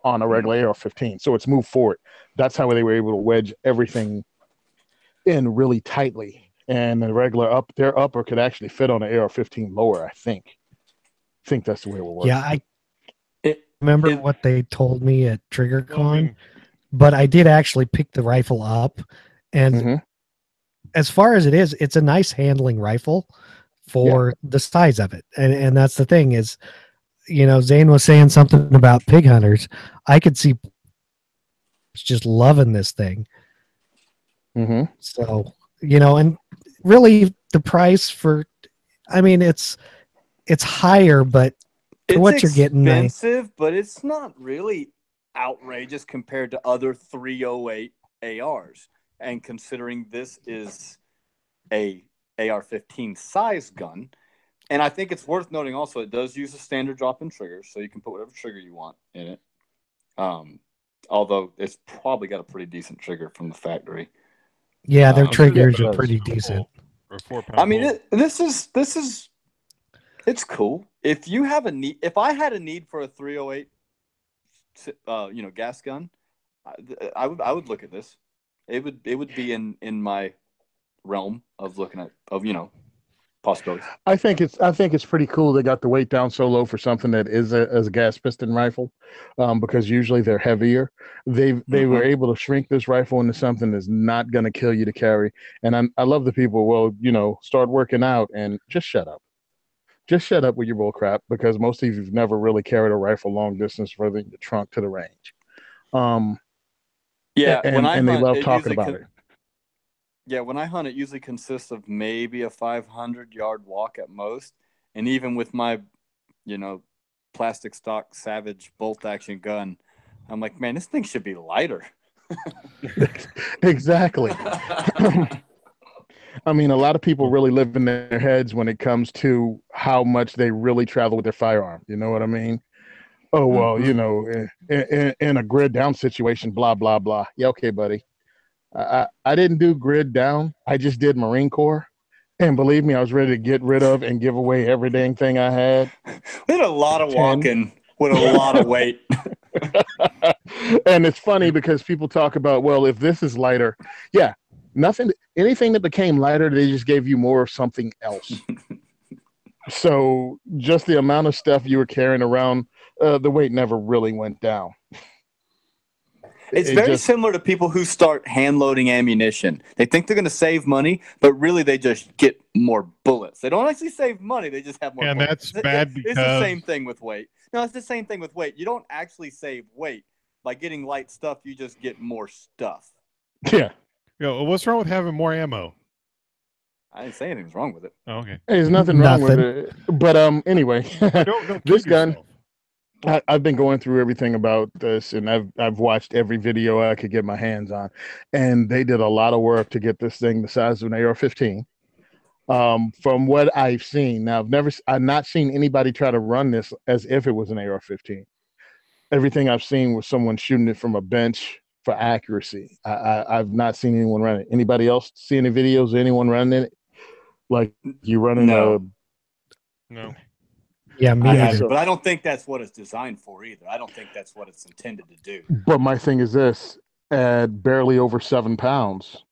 on a regular AR-15. So it's moved forward. That's how they were able to wedge everything in really tightly. And the regular their upper could actually fit on an AR-15 lower, I think. think that's the way it will work. Yeah, I It, remember it- what they told me at TriggerCon, Well, I mean, but I did actually pick the rifle up, and Mhm. as far as it is, it's a nice handling rifle for the size of it, and that's the thing is, Zane was saying something about pig hunters. I could see just loving this thing. Mhm. So, and really the price for, I mean, it's higher, but for it's what you're getting, expensive, but it's not really outrageous compared to other 308 ARs. And considering this is a AR-15 size gun, and I think it's worth noting also it does use a standard drop-in trigger, so you can put whatever trigger you want in it. Although it's probably got a pretty decent trigger from the factory. yeah, their I'm sure triggers that are does. pretty Full decent. or 4-pound. I mean, this is it's cool. If you have a need, if I had a need for a 308, gas gun, I would look at this. It would be in my realm of looking at possibilities. I think it's pretty cool they got the weight down so low for something that is a gas piston rifle, because usually they're heavier. They were able to shrink this rifle into something that's not going to kill you to carry. And I love the people. Well, start working out and just shut up. Just shut up with your bull crap, because most of you've never really carried a rifle long distance further than your trunk to the range. Yeah, when I and they hunt, love it talking usually about it. Yeah, when I hunt, it usually consists of maybe a 500-yard walk at most. And even with my, plastic stock Savage bolt action gun, I'm like, man, this thing should be lighter. Exactly. I mean, a lot of people really live in their heads when it comes to how much they really travel with their firearm. You know what I mean? Oh, well, in a grid down situation, blah, blah, blah. Yeah, okay, buddy. I didn't do grid down. I just did Marine Corps. And believe me, I was ready to get rid of and give away every dang thing I had. We had a lot of walking with a lot of weight. And it's funny because people talk about, well, if this is lighter, yeah, anything that became lighter, they just gave you more of something else. So just the amount of stuff you were carrying around, the weight never really went down. It's very similar to people who start hand loading ammunition. They think they're going to save money, but really they just get more bullets. They don't actually save money. They just have more and bullets. that's bad because it's the same thing with weight. No, it's the same thing with weight. You don't actually save weight. By getting light stuff, you just get more stuff. Yeah. What's wrong with having more ammo? I didn't say anything's wrong with it. Oh, okay. There's nothing wrong with it. But anyway, Don't this gun, yourself. I've been going through everything about this, and I've watched every video I could get my hands on, and they did a lot of work to get this thing the size of an AR-15. From what I've seen, now I've not seen anybody try to run this as if it was an AR-15. Everything I've seen was someone shooting it from a bench for accuracy. I've not seen anyone run it. Anybody else see any videos of anyone running it? Like you running No. Yeah, me either. But I don't think that's what it's designed for either. I don't think that's what it's intended to do. But my thing is this: at barely over 7 pounds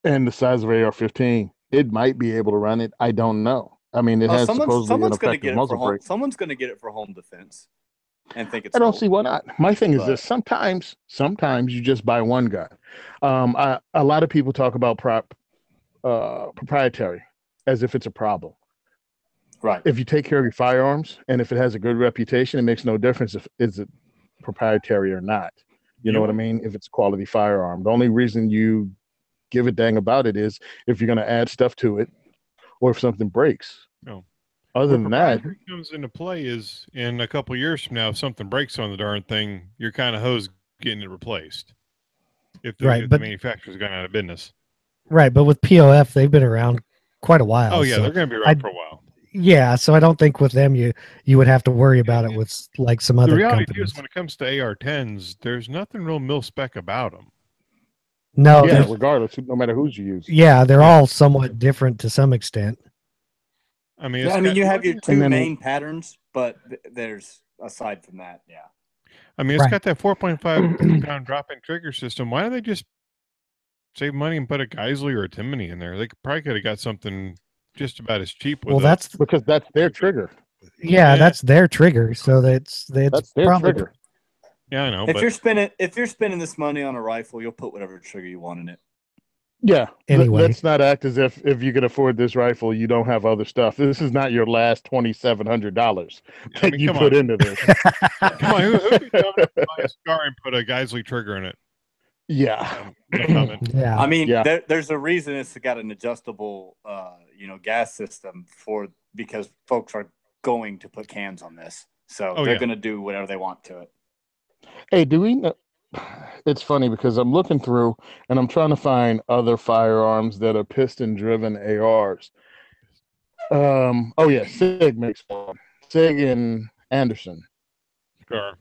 and the size of AR-15, it might be able to run it. I don't know. I mean, it has supposedly an effective muzzle brake. Someone's going to get it for home defense and think it's. I don't see why not. My thing is this: sometimes you just buy one gun. A lot of people talk about proprietary as if it's a problem. Right. If you take care of your firearms and if it has a good reputation, it makes no difference if it's proprietary or not. You know what I mean? If it's a quality firearm. The only reason you give a dang about it is if you're going to add stuff to it or if something breaks. No. Other than that, comes into play is in a couple of years from now, if something breaks on the darn thing, you're kind of hosed getting it replaced. If the manufacturer's gone out of business. Right, but with POF, they've been around quite a while. Oh yeah, so they're going to be around for a while. Yeah, so I don't think with them you would have to worry about it with like some other companies. The reality is when it comes to AR-10s, there's nothing real mil-spec about them. No, yeah, regardless, no matter who's you use. Yeah, they're all somewhat different to some extent. I mean, you have your two main patterns, but there's aside from that, yeah. I mean, it's got that 4.5 pound drop-in trigger system. Why don't they just save money and put a Geisley or a Timony in there? They probably could have got something just about as cheap. Well, that's because that's their trigger. Yeah, that's their trigger. So that's their probably trigger. Yeah, I know. If you're spending this money on a rifle, you'll put whatever trigger you want in it. Yeah. Anyway, let's not act as if you can afford this rifle, you don't have other stuff. This is not your last $2,700 that you put into this. Come on, who could come up and buy a SCAR and put a Geisley trigger in it? Yeah. Yeah. I mean, there's a reason it's got an adjustable, gas system because folks are going to put cans on this, so they're going to do whatever they want to it. Hey, do we know? It's funny because I'm looking through and I'm trying to find other firearms that are piston-driven ARs. Oh yeah, SIG makes one. SIG and Anderson. SCAR.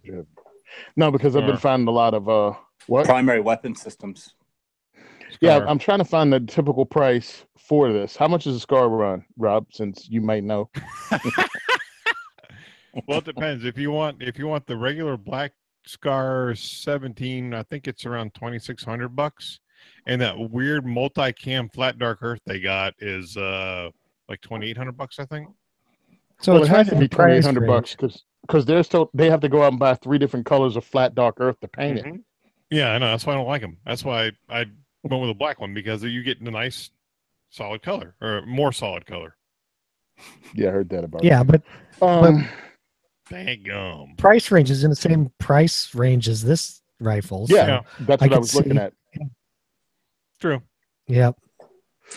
No, because I've been finding a lot of what? Primary weapon systems. Yeah, I'm trying to find the typical price for this. How much does a SCAR run, Rob? Since you might know. Well, it depends. If you want the regular black SCAR 17, I think it's around $2,600, and that weird multi-cam flat dark earth they got is like $2,800, I think. So it has to be $2,800 because they have to go out and buy 3 different colors of flat dark earth to paint it. Yeah, I know. That's why I don't like them. That's why I went with a black one, because you get a nice solid color or more solid color. Yeah, I heard that about. Yeah, but dang price range is in the same price range as this rifle. Yeah, so that's what I was looking at. True. Yep.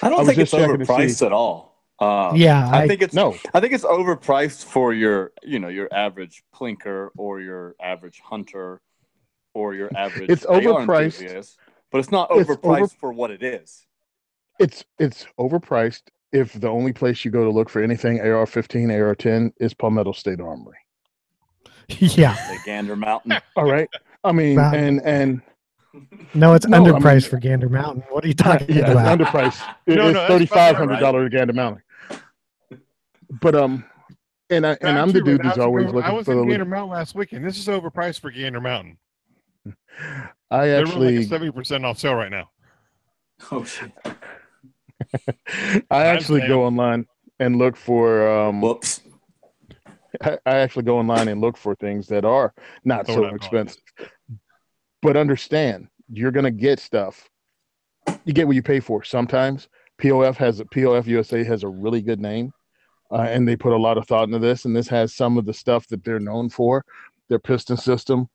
I don't think it's overpriced at all. I think it's overpriced for your average plinker or your average hunter or your average. It's overpriced, enthusiast, but it's not overpriced for what it is. It's overpriced if the only place you go to look for anything AR-15, AR-10 is Palmetto State Armory. Yeah, the Gander Mountain. All right. I mean, and no, it's underpriced for Gander Mountain. What are you talking about? It's underpriced. It's $3,500 Gander Mountain. But I'm the dude who's always looking for. I was in Gander Mountain last weekend. This is overpriced for Gander Mountain. They're like 70% off sale right now. Oh shit! I actually go online and look for. Whoops. I actually go online and look for things that are not so expensive. But understand, you're going to get stuff. You get what you pay for. Sometimes POF USA has a really good name, and they put a lot of thought into this. And this has some of the stuff that they're known for: their piston system,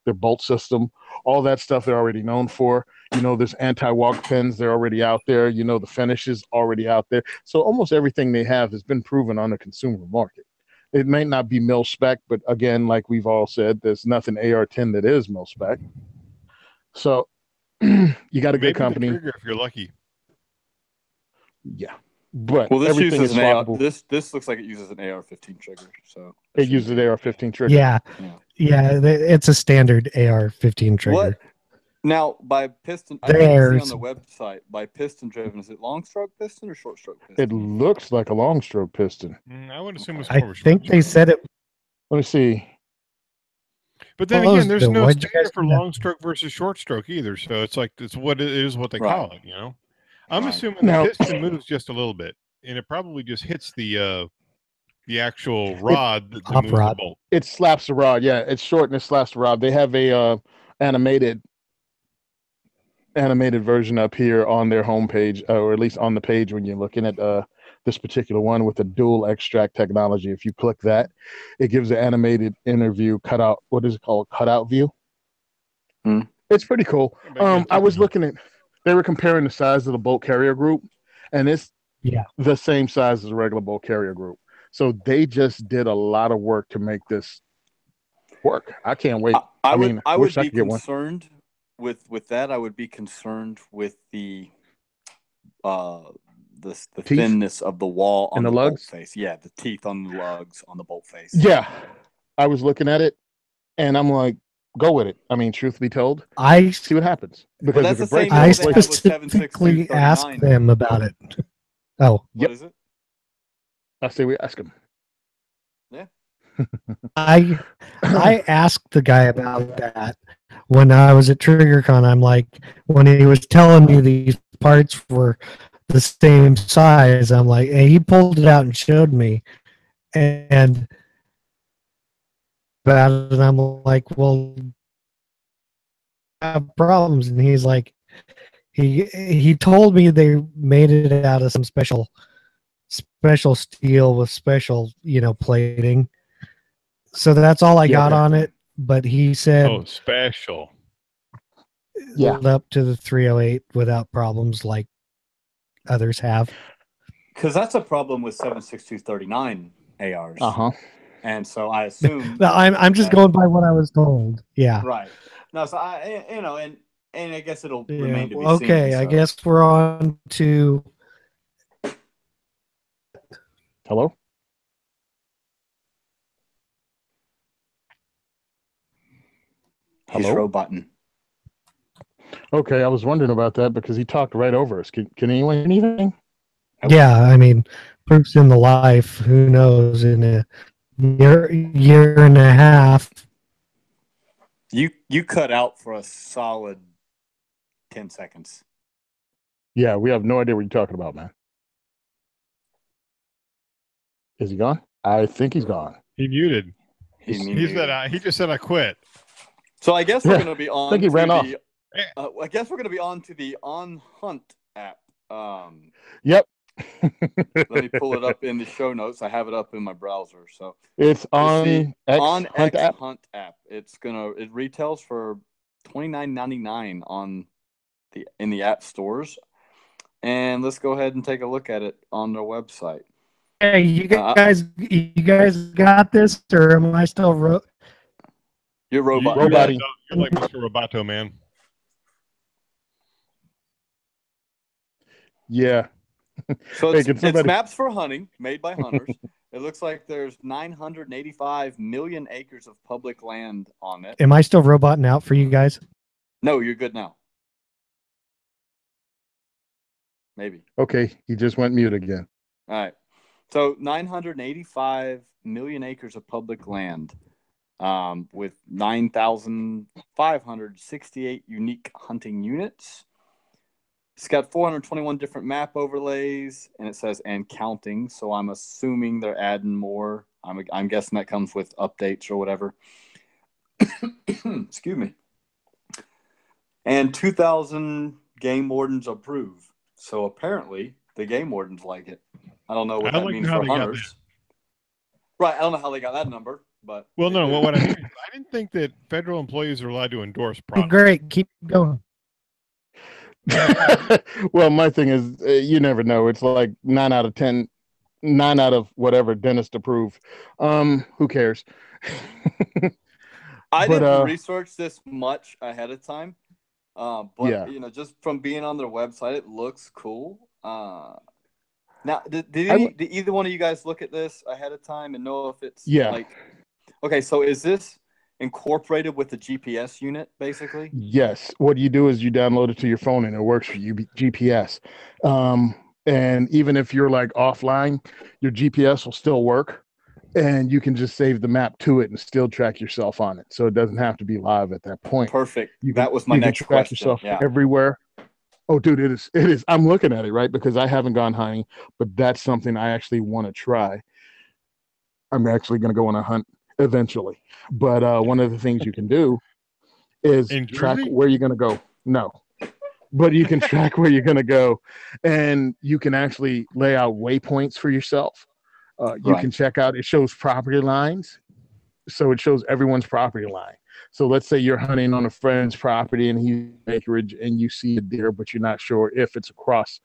their bolt system, all that stuff they're already known for. There's anti-walk pins. They're already out there. The finish is already out there. So almost everything they have has been proven on the consumer market. It may not be mil spec, but again, like we've all said, there's nothing AR-10 that is mil spec. So you got a good company. Trigger if you're lucky. Yeah, but this everything uses is swappable. This looks like it uses an AR-15 trigger. So it uses an AR-15 trigger. Yeah, it's a standard AR-15 trigger. What? Now, by piston, I see on the website, by piston driven, is it long stroke piston or short stroke piston? It looks like a long stroke piston. I would assume it's more. I think they said it. Let me see. But then again, there's no standard for long stroke versus short stroke either. So it's like what they call it. I'm assuming the piston moves just a little bit, and it probably just hits the actual rod that moves the bolt. It slaps the rod. Yeah, it's short and it slaps the rod. They have a animated version up here on their homepage, or at least on the page when you're looking at this particular one with the dual extract technology. If you click that, it gives an animated interview cutout. What is it called? Cutout view. It's pretty cool. I was looking at. They were comparing the size of the bolt carrier group, and it's the same size as a regular bolt carrier group. So they just did a lot of work to make this work. I can't wait. I would be concerned with that. I would be concerned with the thinness of the wall on the bolt face. Yeah, the teeth on the lugs on the bolt face. Yeah, I was looking at it, and I'm like, go with it. I mean, truth be told, I see what happens. Because that's if the it breaks, I specifically asked them about it. Oh, what is it? I say we ask them. Yeah. I asked the guy about that when I was at TriggerCon. I'm like, when he was telling me these parts were the same size. I'm like, and he pulled it out and showed me, and about it, and I'm like, well, I have problems, and he's like, he told me they made it out of some special steel with special plating. So that's all I got on it. But he said, special. Up to the 308 without problems like others have. Because that's a problem with 7.6239 ARs. And so I assume I'm just going by what I was told. Yeah. Right. No, so and I guess it'll remain to be seen. Okay, I guess we're on to. Hello? He's roboting. Okay, I was wondering about that because he talked right over us. Can anyone hear anything? Yeah, I mean, proof's in the life. Who knows? In a year and a half. You cut out for a solid 10 seconds. Yeah, we have no idea what you're talking about, man. Is he gone? I think he's gone. He muted. He just said I quit. So I guess we're going to be on. I think he ran off. I guess we're going to be on to the On Hunt app. Yep. Let me pull it up in the show notes. I have it up in my browser. So it's on X Hunt app. It retails for $29.99 in the app stores. And let's go ahead and take a look at it on their website. Hey, you guys got this, or am I still You're robot. You're like Mr. Roboto, man. Yeah. So it's maps for hunting made by hunters. It looks like there's 985 million acres of public land on it. Am I still roboting out for you guys? No, you're good now. Maybe. Okay, he just went mute again. All right. So 985 million acres of public land with 9,568 unique hunting units. It's got 421 different map overlays, and it says "and counting." So I'm assuming they're adding more. I'm guessing that comes with updates or whatever. Excuse me. And 2,000 game wardens approve. So apparently the game wardens like it. I don't know what that means for hunters. Right. I don't know how they got that number, but what I mean is I didn't think that federal employees are allowed to endorse products. Great, keep going. Well, my thing is, you never know. It's like 9 out of 10, 9 out of whatever dentist approve. Who cares? I didn't research this much ahead of time, but yeah. just from being on their website, it looks cool. Now, did either one of you guys look at this ahead of time and know if it's okay? So is this incorporated with the GPS unit, basically? Yes. What you do is you download it to your phone and it works for you GPS. And even if you're like offline, your GPS will still work, and you can just save the map to it and still track yourself on it. So it doesn't have to be live at that point. Perfect. That was my next question. Yourself everywhere. Oh, dude, it is. I'm looking at it, right? Because I haven't gone hunting, but that's something I actually want to try. I'm actually going to go on a hunt eventually. But one of the things you can do is track where you're going to go. No. But you can track where you're going to go, and you can actually lay out waypoints for yourself. You can check out, it shows property lines. So it shows everyone's property line. So let's say you're hunting on a friend's property and he's acreage and you see a deer, but you're not sure if it's across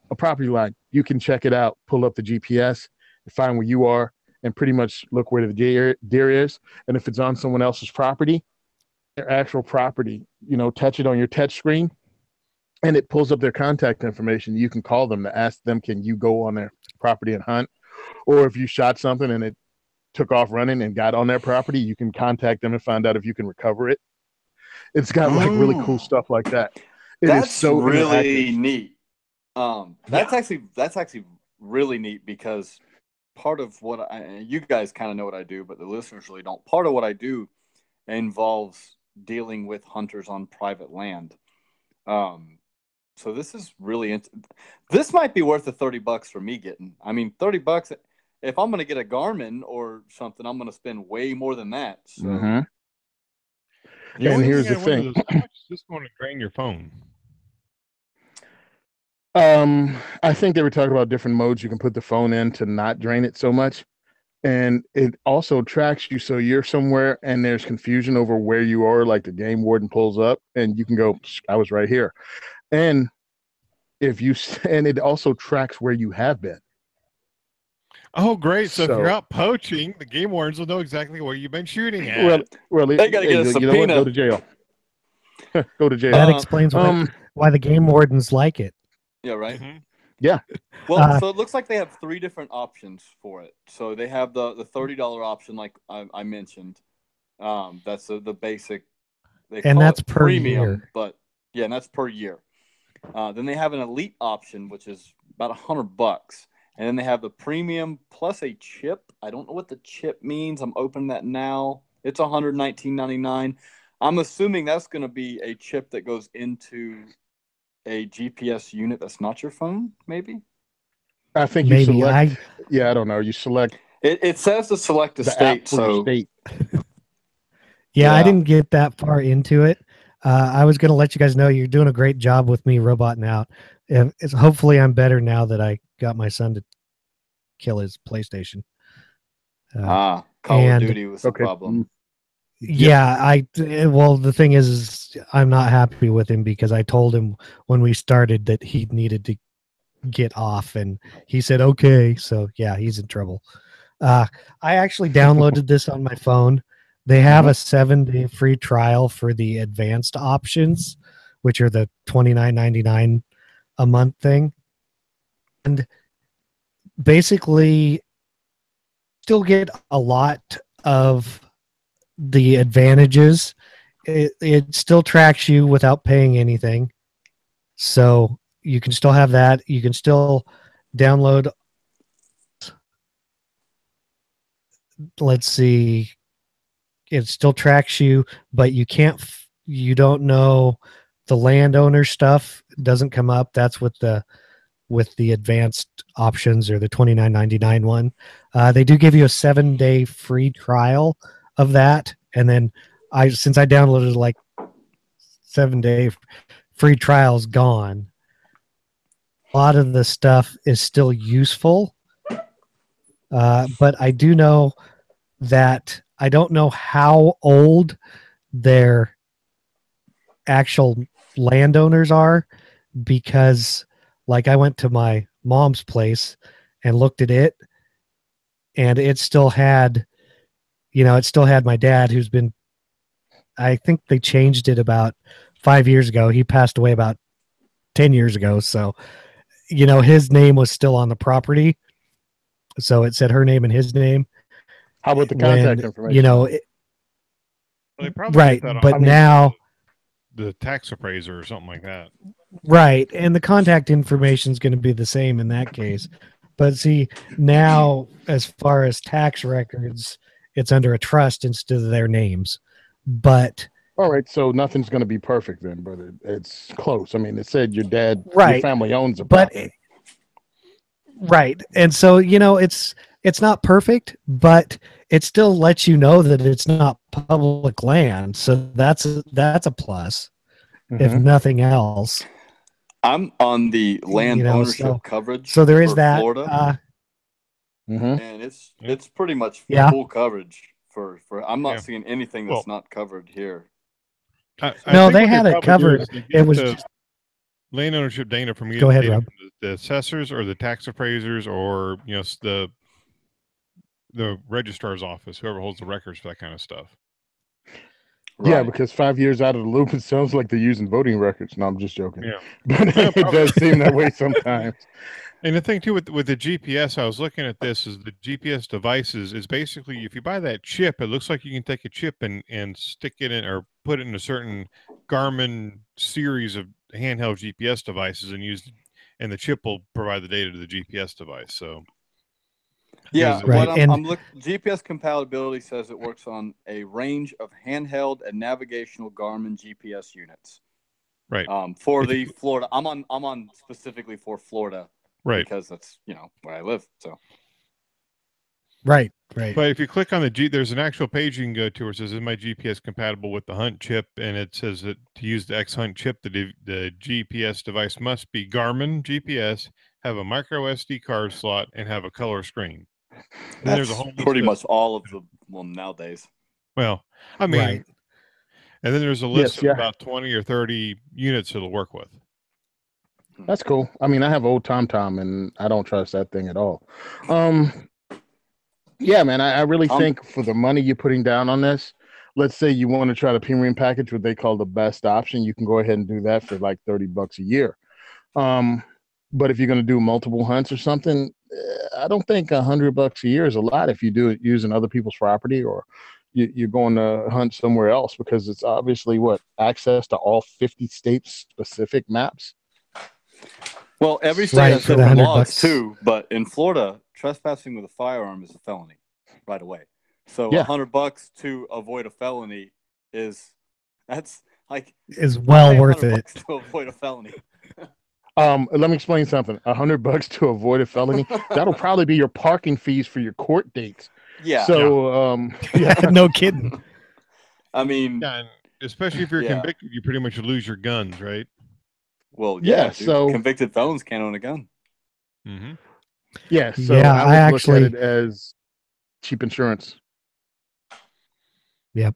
a property line. You can check it out, pull up the GPS, and find where you are, and pretty much look where the deer is. And if it's on someone else's property, their actual property, touch it on your touch screen, and it pulls up their contact information. You can call them to ask them, can you go on their property and hunt? Or if you shot something and it took off running and got on their property, you can contact them and find out if you can recover it. It's got like really cool stuff like that. That's so really neat. That's actually really neat, because part of what you guys kind of know what I do, but the listeners really don't. Part of what I do involves dealing with hunters on private land. So So this is really this might be worth the $30 for me getting. I mean, $30. If I'm going to get a Garmin or something, I'm going to spend way more than that. So. Mm-hmm. And here's the thing: how much is this going to drain your phone? I think they were talking about different modes you can put the phone in to not drain it so much. And it also tracks you, so you're somewhere and there's confusion over where you are, like the game warden pulls up and you can go, I was right here. And it also tracks where you have been. Oh, great. So if you're out poaching, the game wardens will know exactly where you've been shooting at. Well, they got to get a subpoena. You know what? Go to jail. Go to jail. That explains why the game wardens like it. Yeah, right? Mm-hmm. Yeah. Well, so it looks like they have 3 different options for it. So they have the $30 option, like I mentioned. That's the basic. And that's per premium, year. But yeah, and that's per year. Then they have an elite option, which is about $100. And then they have the premium plus a chip. I don't know what the chip means. I'm opening that now. It's $119.99. I'm assuming that's going to be a chip that goes into a GPS unit that's not your phone, maybe? I think you select. I don't know. You select. It says to select a state. So state. Yeah, I didn't get that far into it. I was going to let you guys know you're doing a great job with me roboting out. And hopefully I'm better now that I got my son to kill his PlayStation. Call of Duty was the problem. Yeah, well, the thing is I'm not happy with him because I told him when we started that he needed to get off and he said, okay. So yeah, he's in trouble. I actually downloaded this on my phone. They have a 7-day free trial for the advanced options, which are the $29.99 a month thing. And basically still get a lot of the advantages. It still tracks you without paying anything. So you can still have that. You can still download. Let's see. It still tracks you, but you don't know the landowner stuff. It doesn't come up. That's with the advanced options or the $29.99 one. They do give you a 7-day free trial of that. And then since I downloaded like 7-day free trials gone, a lot of the stuff is still useful. But I do know that I don't know how old their actual landowners are because like I went to my mom's place and looked at it and it still had my dad who's been, I think they changed it about 5 years ago. He passed away about 10 years ago. So, his name was still on the property. So it said her name and his name. How about the contact information? Right. But now the tax appraiser or something like that. Right. And the contact information is going to be the same in that case. But see, now as far as tax records, it's under a trust instead of their names. But all right, so nothing's going to be perfect then, but it's close. I mean, it said your your family owns a property. Right. And so, it's not perfect, but it still lets you know that it's not public land. So that's a plus, if nothing else. I'm on the land ownership coverage. So there is that. Florida. And it's pretty much full coverage for I'm not seeing anything that's not covered here. No, they had it covered. It was just land ownership data from go ahead, Rob. The assessors or the tax appraisers or the registrar's office, whoever holds the records for that kind of stuff. Right. Yeah, because 5 years out of the loop, it sounds like they're using voting records. No, I'm just joking. Yeah, but it does seem that way sometimes. And the thing too with the GPS, I was looking at this is the GPS devices is basically if you buy that chip, it looks like you can take a chip and stick it in or put it in a certain Garmin series of handheld GPS devices and the chip will provide the data to the GPS device. So yeah, right. I'm looking. GPS compatibility says it works on a range of handheld and navigational Garmin GPS units. Right. For the Florida, I'm on specifically for Florida, right. Because that's where I live. So. Right. But if you click on there's an actual page you can go to where it says, "Is my GPS compatible with the Hunt chip?" And it says that to use the X Hunt chip, the GPS device must be Garmin GPS, have a micro SD card slot, and have a color screen. Then there's a whole pretty much all of the nowadays. Well, I mean, right. And then there's a list of about 20 or 30 units it'll work with. That's cool. I mean, I have old TomTom, and I don't trust that thing at all. Yeah, man, I really think for the money you're putting down on this, let's say you want to try the premium package, what they call the best option, you can go ahead and do that for like $30 a year. But if you're going to do multiple hunts or something, I don't think $100 a year is a lot if you do it using other people's property, or you're going to hunt somewhere else, because it's obviously access to all 50 states specific maps. Well, every state has different laws too, but in Florida, trespassing with a firearm is a felony right away. So $100 to avoid a felony is well worth it to avoid a felony. Let me explain something. $100 to avoid a felony, that'll probably be your parking fees for your court dates. Yeah. So, no kidding. I mean, and especially if you're convicted, you pretty much lose your guns, right? Well, so convicted felons can't own a gun. Mm-hmm. Yeah, so I would look at it as cheap insurance. Yep.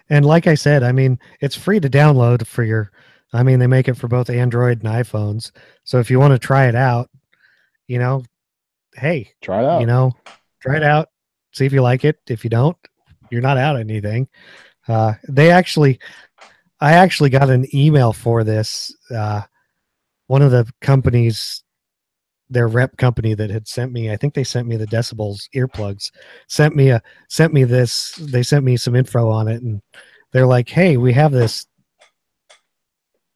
And like I said, I mean, it's free to download they make it for both Android and iPhones. So if you want to try it out, hey, try it out. Try it out. See if you like it. If you don't, you're not out anything. I actually got an email for this. One of the companies, their rep company that had sent me, I think they sent me the Decibels earplugs, sent me this. They sent me some info on it, and they're like, "Hey, we have this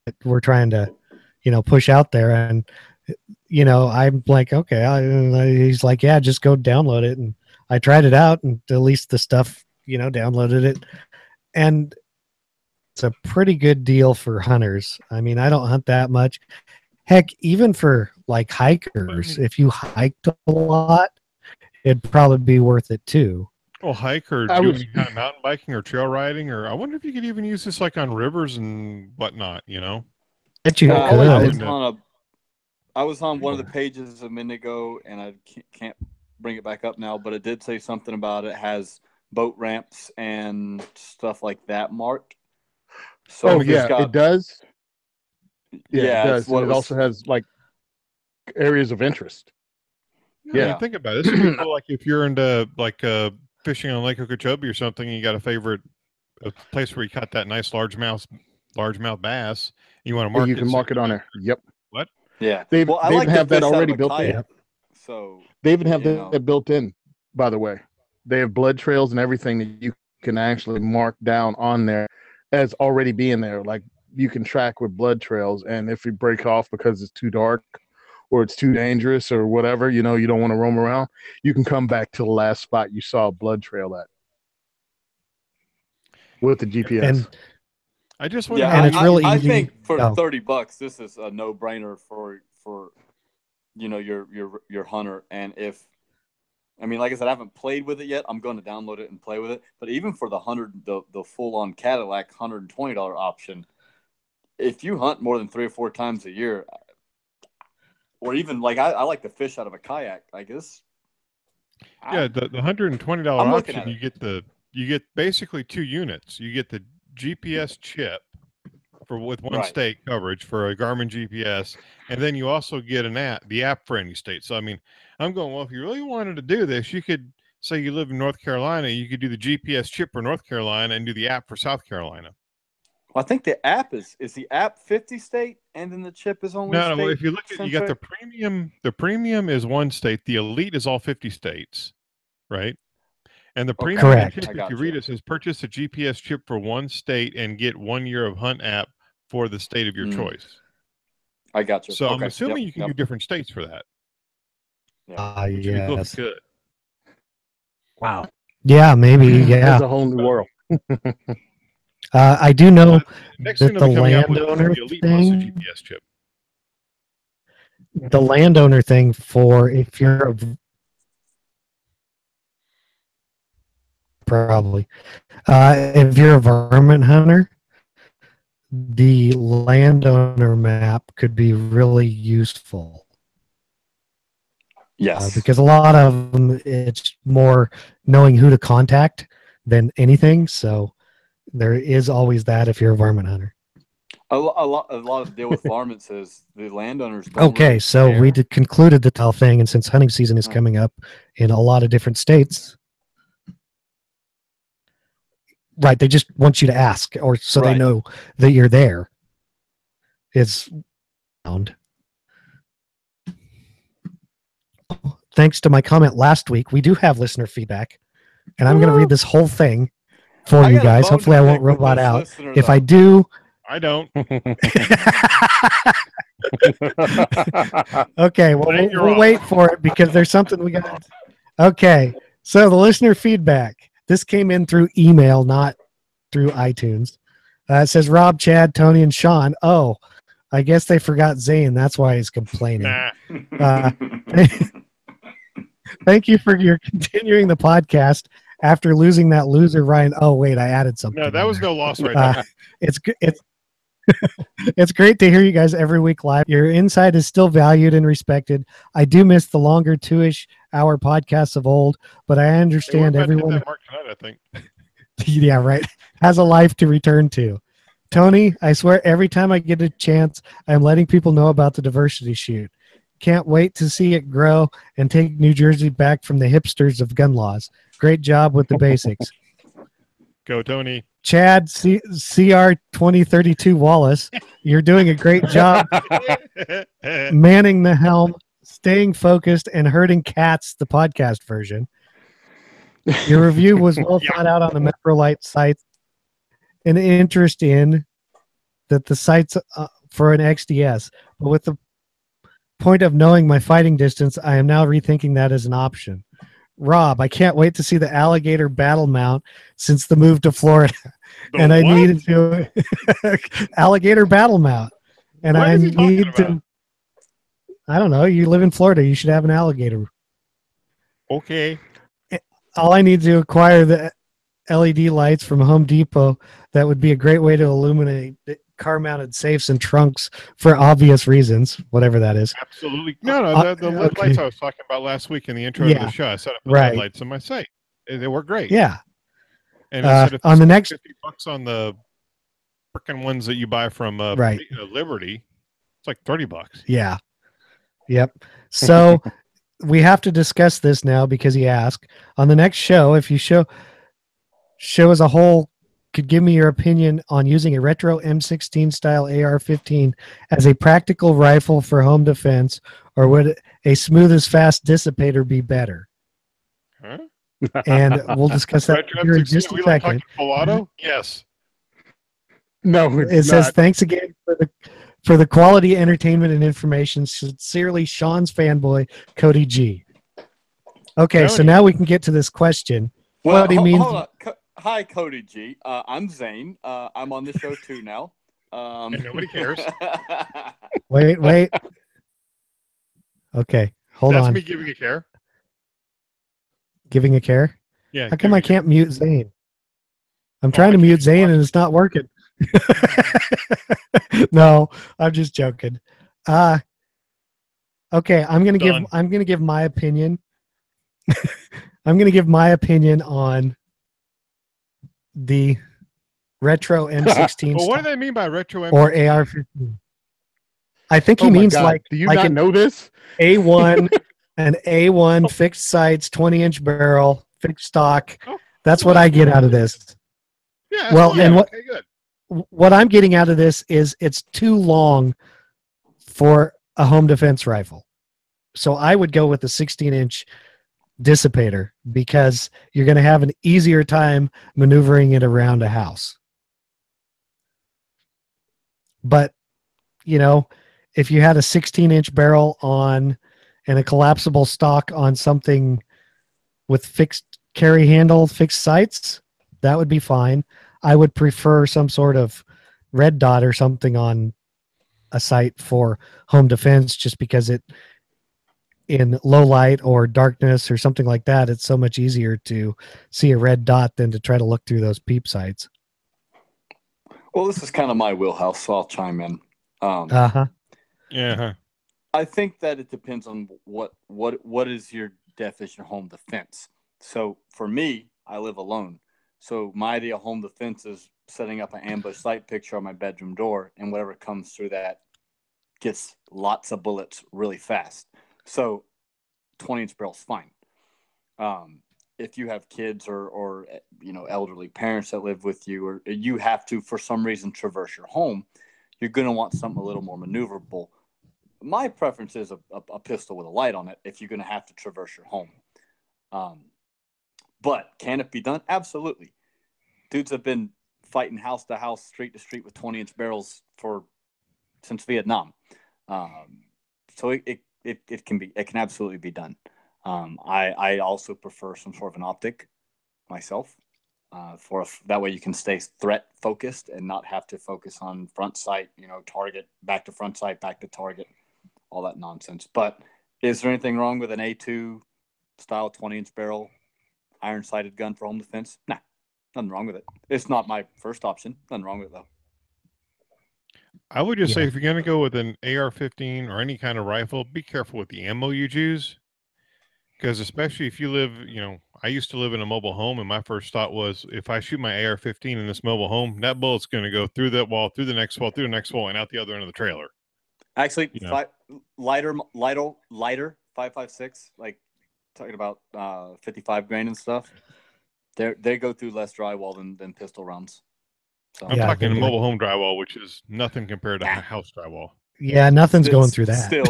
that we're trying to, push out there." And, I'm like, okay. He's like, yeah, just go download it. And I tried it out, and at least the stuff, downloaded it. And it's a pretty good deal for hunters. I mean, I don't hunt that much. Heck, even for like hikers, if you hiked a lot, it'd probably be worth it too. Well, hike or do any kind of mountain biking or trail riding, or I wonder if you could even use this like on rivers and whatnot, Bet you could. I was on one of the pages a minute ago, and I can't bring it back up now, but it did say something about it has boat ramps and stuff like that marked. So it does. Yeah, it does. It also has like areas of interest. Yeah, I mean, think about it. This would be cool, like if you're into like fishing on Lake Okeechobee or something, and you got a place where you caught that nice largemouth bass. You want to mark it. You can mark it on there. Yep. What? Yeah. They even have that already built in. So they even have that built in. By the way, they have blood trails and everything that you can actually mark down on there as already being there. Like you can track with blood trails, and if you break off because it's too dark or it's too dangerous or whatever, you don't want to roam around, you can come back to the last spot you saw a blood trail at with the GPS. And I just want it's really easy. I think for $30, this is a no-brainer for your hunter. And like I said, I haven't played with it yet. I'm going to download it and play with it. But even for the full-on Cadillac $120 option, if you hunt more than 3 or 4 times a year, or even like I like to fish out of a kayak, I guess. Yeah, the $120 option, you get basically 2 units. You get the GPS chip with one state coverage for a Garmin GPS, and then you also get the app for any state. So I mean, I'm going, well, if you really wanted to do this, you could say you live in North Carolina, you could do the GPS chip for North Carolina and do the app for South Carolina. Well, I think the app is the app 50 state, and then the chip is only no. If you look at, you got the premium. The premium is 1 state. The elite is all 50 states, right? And the premium chip, if you read it, says purchase a GPS chip for 1 state and get 1 year of hunt app for the state of your choice. I got you. So I'm assuming you can do different states for that. Which would be cool if you could. Wow. Yeah, maybe. Yeah. That's a whole new world. I do know Next that thing the they'll be coming out with landowner the Elite Plus thing, GPS chip. the landowner thing for if you're if you're a varmint hunter, the landowner map could be really useful. Yes. Because a lot of them, it's more knowing who to contact than anything. So there is always that if you're a varmint hunter. A lot of the deal with varmints is the landowners don't Okay, really so care. we concluded the tell thing, and since hunting season is coming up in a lot of different states, right? They just want you to ask, or so they know that you're there. It's found. Thanks to my comment last week, we do have listener feedback, and I'm going to read this whole thing for you guys. Hopefully, I won't robot out. If I do, I don't. Okay, well, we'll wait for it because there's something we got. Okay, so the listener feedback. This came in through email, not through iTunes. It says, Rob, Chad, Tony, and Sean. Oh, I guess they forgot Zane. That's why he's complaining. Thank you for your continuing the podcast after losing that loser, Ryan. Oh, wait, I added something. No, that was no loss right there. It's it's great to hear you guys every week live. Your insight is still valued and respected. I do miss the longer 2-ish hour podcasts of old, but I understand everyone. Mark tonight, I think. Yeah, right. Has a life to return to. Tony, I swear every time I get a chance, I'm letting people know about the diversity shoot. Can't wait to see it grow and take New Jersey back from the hipsters of gun laws. Great job with the basics. Go, Tony. Chad CR 2032 Wallace, you're doing a great job manning the helm, staying focused, and herding cats, the podcast version. Your review was well thought out on the MetroLite sites. An interest in that the sites for an XDS, but with the point of knowing my fighting distance, I am now rethinking that as an option. Rob, I can't wait to see the alligator battle mount since the move to Florida. And I needed to alligator battle mount. And I need to, I don't know, you live in Florida, you should have an alligator. Okay. All I need to acquire the LED lights from Home Depot. That would be a great way to illuminate car mounted safes and trunks for obvious reasons, whatever that is. Absolutely. No, the LED lights I was talking about last week in the intro to the show. I set up the LED lights on my site. They work great. Yeah. And instead of on the next $50 on the freaking ones that you buy from Liberty, it's like $30. Yeah. Yep. So we have to discuss this now because he asked on the next show. If you show as a whole could give me your opinion on using a retro M16 style AR-15 as a practical rifle for home defense, or would a smooth as fast dissipator be better? Huh? And we'll discuss that here in just a second. Yes. No, it says thanks again for the quality entertainment and information. Sincerely, Sean's fanboy, Cody G. Okay, so now we can get to this question. Well, what he means. Hold on. Hi, Cody G. I'm Zane. I'm on the show too now. And nobody cares. Wait. Okay, hold on. That's me giving a care. Giving a care? Yeah. How come I can't mute Zane? I'm trying to mute Zane and it's not working. No, I'm just joking. Okay, I'm gonna give my opinion. I'm gonna give my opinion on the retro M16. Well, what do they mean by retro M16? Or AR-15? I think he means like. Do you like not know this? A1, an A1 fixed sights, 20-inch barrel, fixed stock. That's what I get out of this. Yeah. Well, and what I'm getting out of this is it's too long for a home defense rifle. So I would go with the 16-inch dissipator because you're going to have an easier time maneuvering it around a house. But, you know, if you had a 16-inch barrel on and a collapsible stock on something with fixed carry handle, fixed sights, that would be fine. I would prefer some sort of red dot or something on a sight for home defense, just because it, in low light or darkness or something like that, it's so much easier to see a red dot than to try to look through those peep sights. Well, this is kind of my wheelhouse, so I'll chime in. Uh-huh. Yeah. I think that it depends on what is your definition of home defense. So for me, I live alone. So my idea of home defense is setting up an ambush sight picture on my bedroom door, and whatever comes through that gets lots of bullets really fast. So 20-inch barrel's fine. If you have kids or elderly parents that live with you, or you have to for some reason traverse your home, you're going to want something a little more maneuverable. My preference is a pistol with a light on it if you're going to have to traverse your home. But can it be done? Absolutely. Dudes have been fighting house to house, street to street with 20-inch barrels since Vietnam. So it can absolutely be done. I also prefer some sort of an optic myself, that way you can stay threat focused and not have to focus on front sight, target, back to front sight, back to target, all that nonsense. But is there anything wrong with an A2 style 20-inch barrel iron sighted gun for home defense? Nah, nothing wrong with it. It's not my first option. Nothing wrong with it though. I would just say if you're going to go with an AR-15 or any kind of rifle, be careful with the ammo you choose. Because especially if you live, I used to live in a mobile home, and my first thought was, if I shoot my AR-15 in this mobile home, that bullet's going to go through that wall, through the next wall, through the next wall, and out the other end of the trailer. Actually, lighter 5.56, like talking about 55 grain and stuff. They go through less drywall than pistol rounds. So I'm talking a mobile home drywall, which is nothing compared to house drywall. Yeah, nothing's going through that. Still,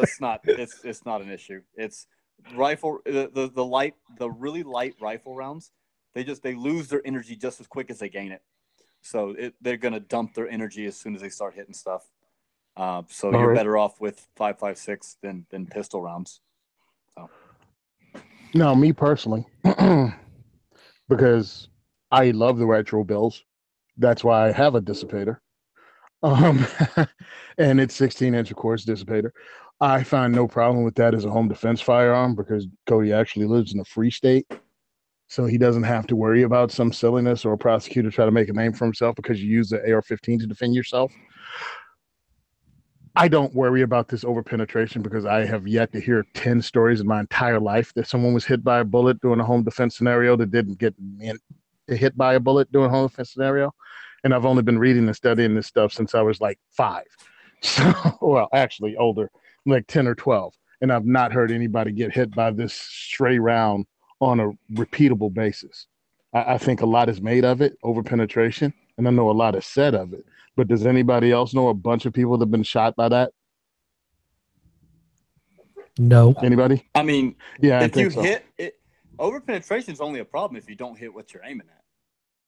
it's not. It's not an issue. It's rifle. The really light rifle rounds. They lose their energy just as quick as they gain it. So they're gonna dump their energy as soon as they start hitting stuff. So you're better off with 5.56 than pistol rounds. So. No, me personally, because I love the retro bills. That's why I have a dissipator. And it's 16-inch, of course, dissipator. I find no problem with that as a home defense firearm because Cody actually lives in a free state. So he doesn't have to worry about some silliness or a prosecutor try to make a name for himself because you use the AR-15 to defend yourself. I don't worry about this over-penetration because I have yet to hear 10 stories in my entire life that someone was hit by a bullet during a home defense scenario that didn't get hit by a bullet during a home defense scenario. And I've only been reading and studying this stuff since I was like 5. So, well, actually older, like 10 or 12. And I've not heard anybody get hit by this stray round on a repeatable basis. I think a lot is made of it, over penetration, and I know a lot is said of it. But does anybody else know a bunch of people that have been shot by that? No. Anybody? I mean, yeah, if you hit it, over penetration is only a problem if you don't hit what you're aiming at.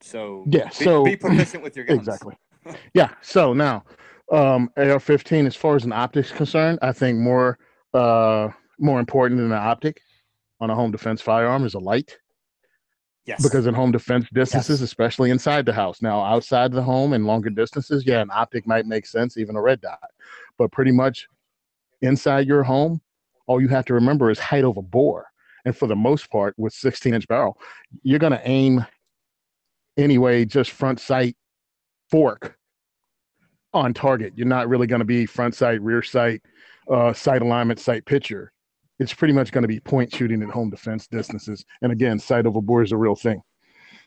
So be proficient with your guns. Exactly. Yeah. So now, AR-15, as far as an optics concerned, I think more important than an optic on a home defense firearm is a light. Yes. Because in home defense distances, especially inside the house, now outside the home and longer distances, yeah, an optic might make sense, even a red dot. But pretty much inside your home, all you have to remember is height over bore. And for the most part, with 16-inch barrel, you're going to aim anyway, just front sight fork on target. You're not really going to be front sight, rear sight, sight alignment, sight picture. It's pretty much going to be point shooting at home defense distances. And again, sight over bore is a real thing.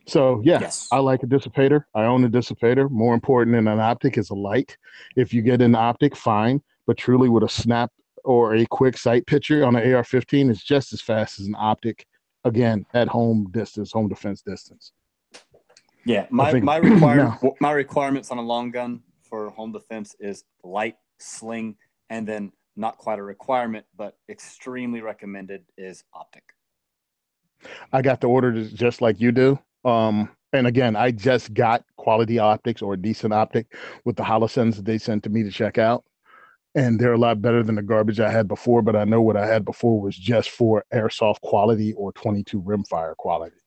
So yes, I like a dissipator. I own a dissipator. More important than an optic is a light. If you get an optic, fine. But truly with a snap or a quick sight picture on an AR-15 is just as fast as an optic. Again, at home distance, home defense distance. Yeah, my requirements on a long gun for home defense is light, sling, and then not quite a requirement, but extremely recommended is optic. I got the order just like you do. And again, I just got quality optics or a decent optic with the Holosens that they sent to me to check out. And they're a lot better than the garbage I had before, but I know what I had before was just for airsoft quality or 22 rimfire quality.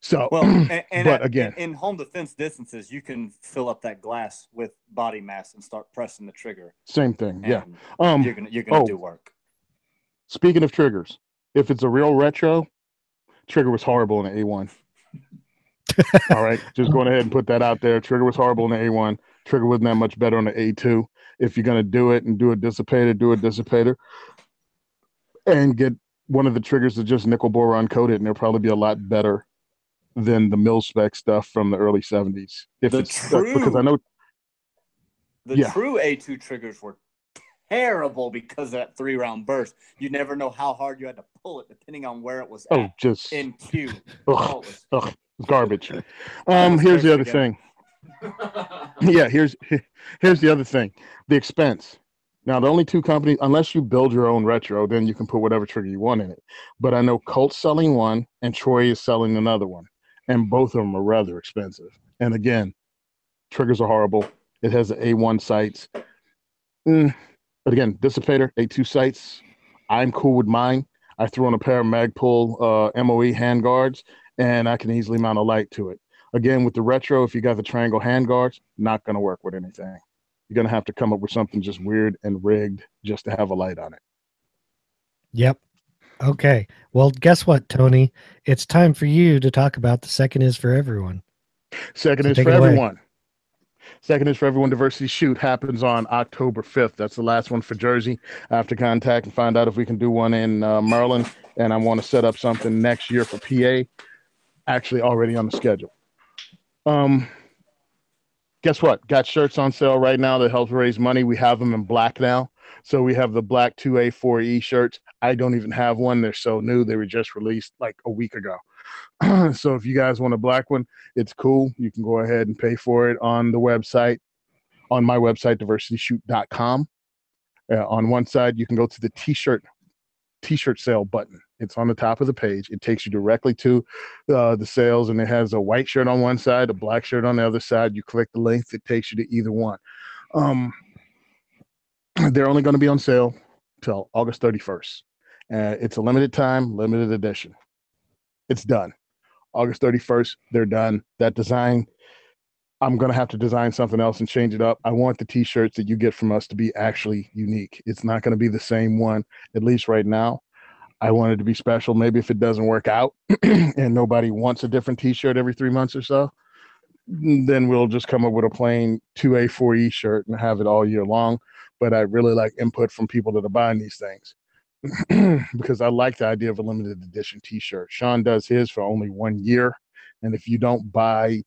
So, Well, but again, in home defense distances, you can fill up that glass with body mass and start pressing the trigger. same thing. Yeah. You're gonna do work. Speaking of triggers, if it's a real retro, trigger was horrible in the A1. All right, just going ahead and put that out there. Trigger was horrible in the A1. Trigger wasn't that much better on the A2. If you're gonna do it and do a dissipator, and get one of the triggers that just nickel boron coated, and they'll probably be a lot better than the mil spec stuff from the early 70s. Because I know the true A2 triggers were terrible because of that 3-round burst. You never know how hard you had to pull it depending on where it was at. Just in Q. Garbage. Here's the other thing. Yeah, here's the other thing. The expense. Now, the only two companies, unless you build your own retro, then you can put whatever trigger you want in it. But I know Colt's selling one and Troy is selling another one. And both of them are rather expensive. And again, triggers are horrible. It has the A1 sights. But again, dissipator, A2 sights. I'm cool with mine. I threw on a pair of Magpul MOE handguards, and I can easily mount a light to it. Again, with the retro, if you got the triangle handguards, not going to work with anything. You're going to have to come up with something just weird and rigged just to have a light on it. Yep. Okay. Well, guess what, Tony? It's time for you to talk about the Second is for Everyone. Second is for Everyone. Second is for Everyone Diversity Shoot happens on October 5th. That's the last one for Jersey. I have to contact and find out if we can do one in Maryland, and I want to set up something next year for PA. Actually already on the schedule. Guess what? Got shirts on sale right now that helps raise money. We have them in black now. So we have the black 2A, 4E shirts. I don't even have one. They're so new. They were just released like a week ago. So if you guys want a black one, it's cool. You can go ahead and pay for it on the website, on my website, diversityshoot.com. On one side, you can go to the t-shirt sale button. It's on the top of the page. It takes you directly to the sales, and it has a white shirt on one side, a black shirt on the other side. You click the link, it takes you to either one. They're only going to be on sale till August 31st. It's a limited time, limited edition. It's done. August 31st, they're done. That design, I'm going to have to design something else and change it up. I want the t-shirts that you get from us to be actually unique. It's not going to be the same one, at least right now. I want it to be special. Maybe if it doesn't work out and nobody wants a different t-shirt every 3 months or so, then we'll just come up with a plain 2A, 4E shirt and have it all year long. But I really like input from people that are buying these things because I like the idea of a limited edition t-shirt. Sean does his for only 1 year. And if you don't buy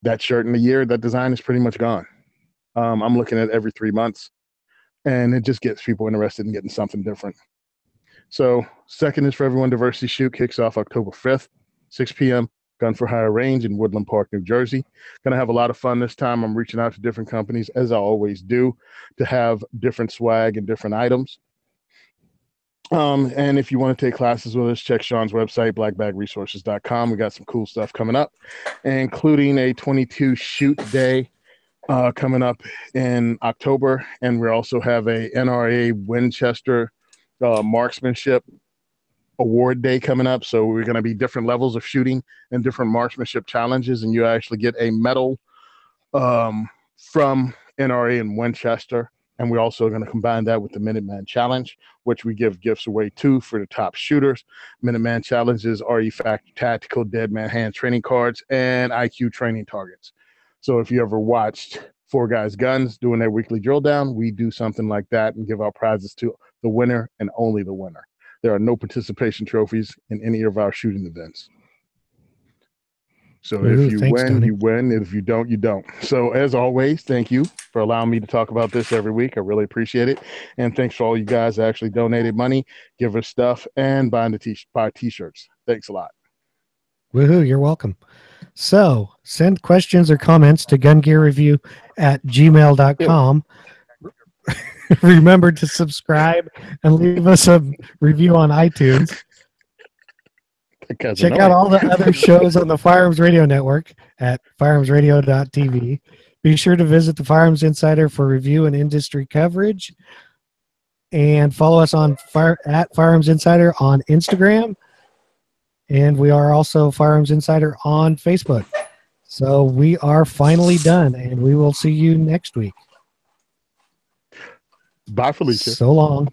that shirt in a year, that design is pretty much gone. I'm looking at every 3 months, and it just gets people interested in getting something different. So Second is for Everyone Diversity Shoot kicks off October 5th, 6 p.m., Gun for Hire Range in Woodland Park, New Jersey. Going to have a lot of fun this time. I'm reaching out to different companies, as I always do, to have different swag and different items. And if you want to take classes with us, check Sean's website, blackbagresources.com. We got some cool stuff coming up, including a 22 shoot day coming up in October. And we also have a NRA Winchester marksmanship award day coming up. So we're going to be different levels of shooting and different marksmanship challenges. And you actually get a medal from NRA in Winchester. And we're also going to combine that with the Minuteman Challenge, which we give gifts away to for the top shooters. Minuteman Challenges are Factor Tactical Dead Man Hand training cards and IQ training targets. So if you ever watched Four Guys Guns doing their weekly drill down, we do something like that and give our prizes to the winner and only the winner. There are no participation trophies in any of our shooting events. So if you win, Tony. You win. If you don't, you don't. So as always, thank you for allowing me to talk about this every week. I really appreciate it. And thanks for all you guys that actually donated money, give us stuff, and buy t-shirts. Thanks a lot. Woohoo, you're welcome. So send questions or comments to gungearreview@gmail.com. Remember to subscribe and leave us a review on iTunes. Check out all the other shows on the Firearms Radio Network at firearmsradio.tv. Be sure to visit the Firearms Insider for review and industry coverage. And follow us on at Firearms Insider on Instagram. And we are also Firearms Insider on Facebook. So we are finally done, and we will see you next week. Bye, Felicia. So long.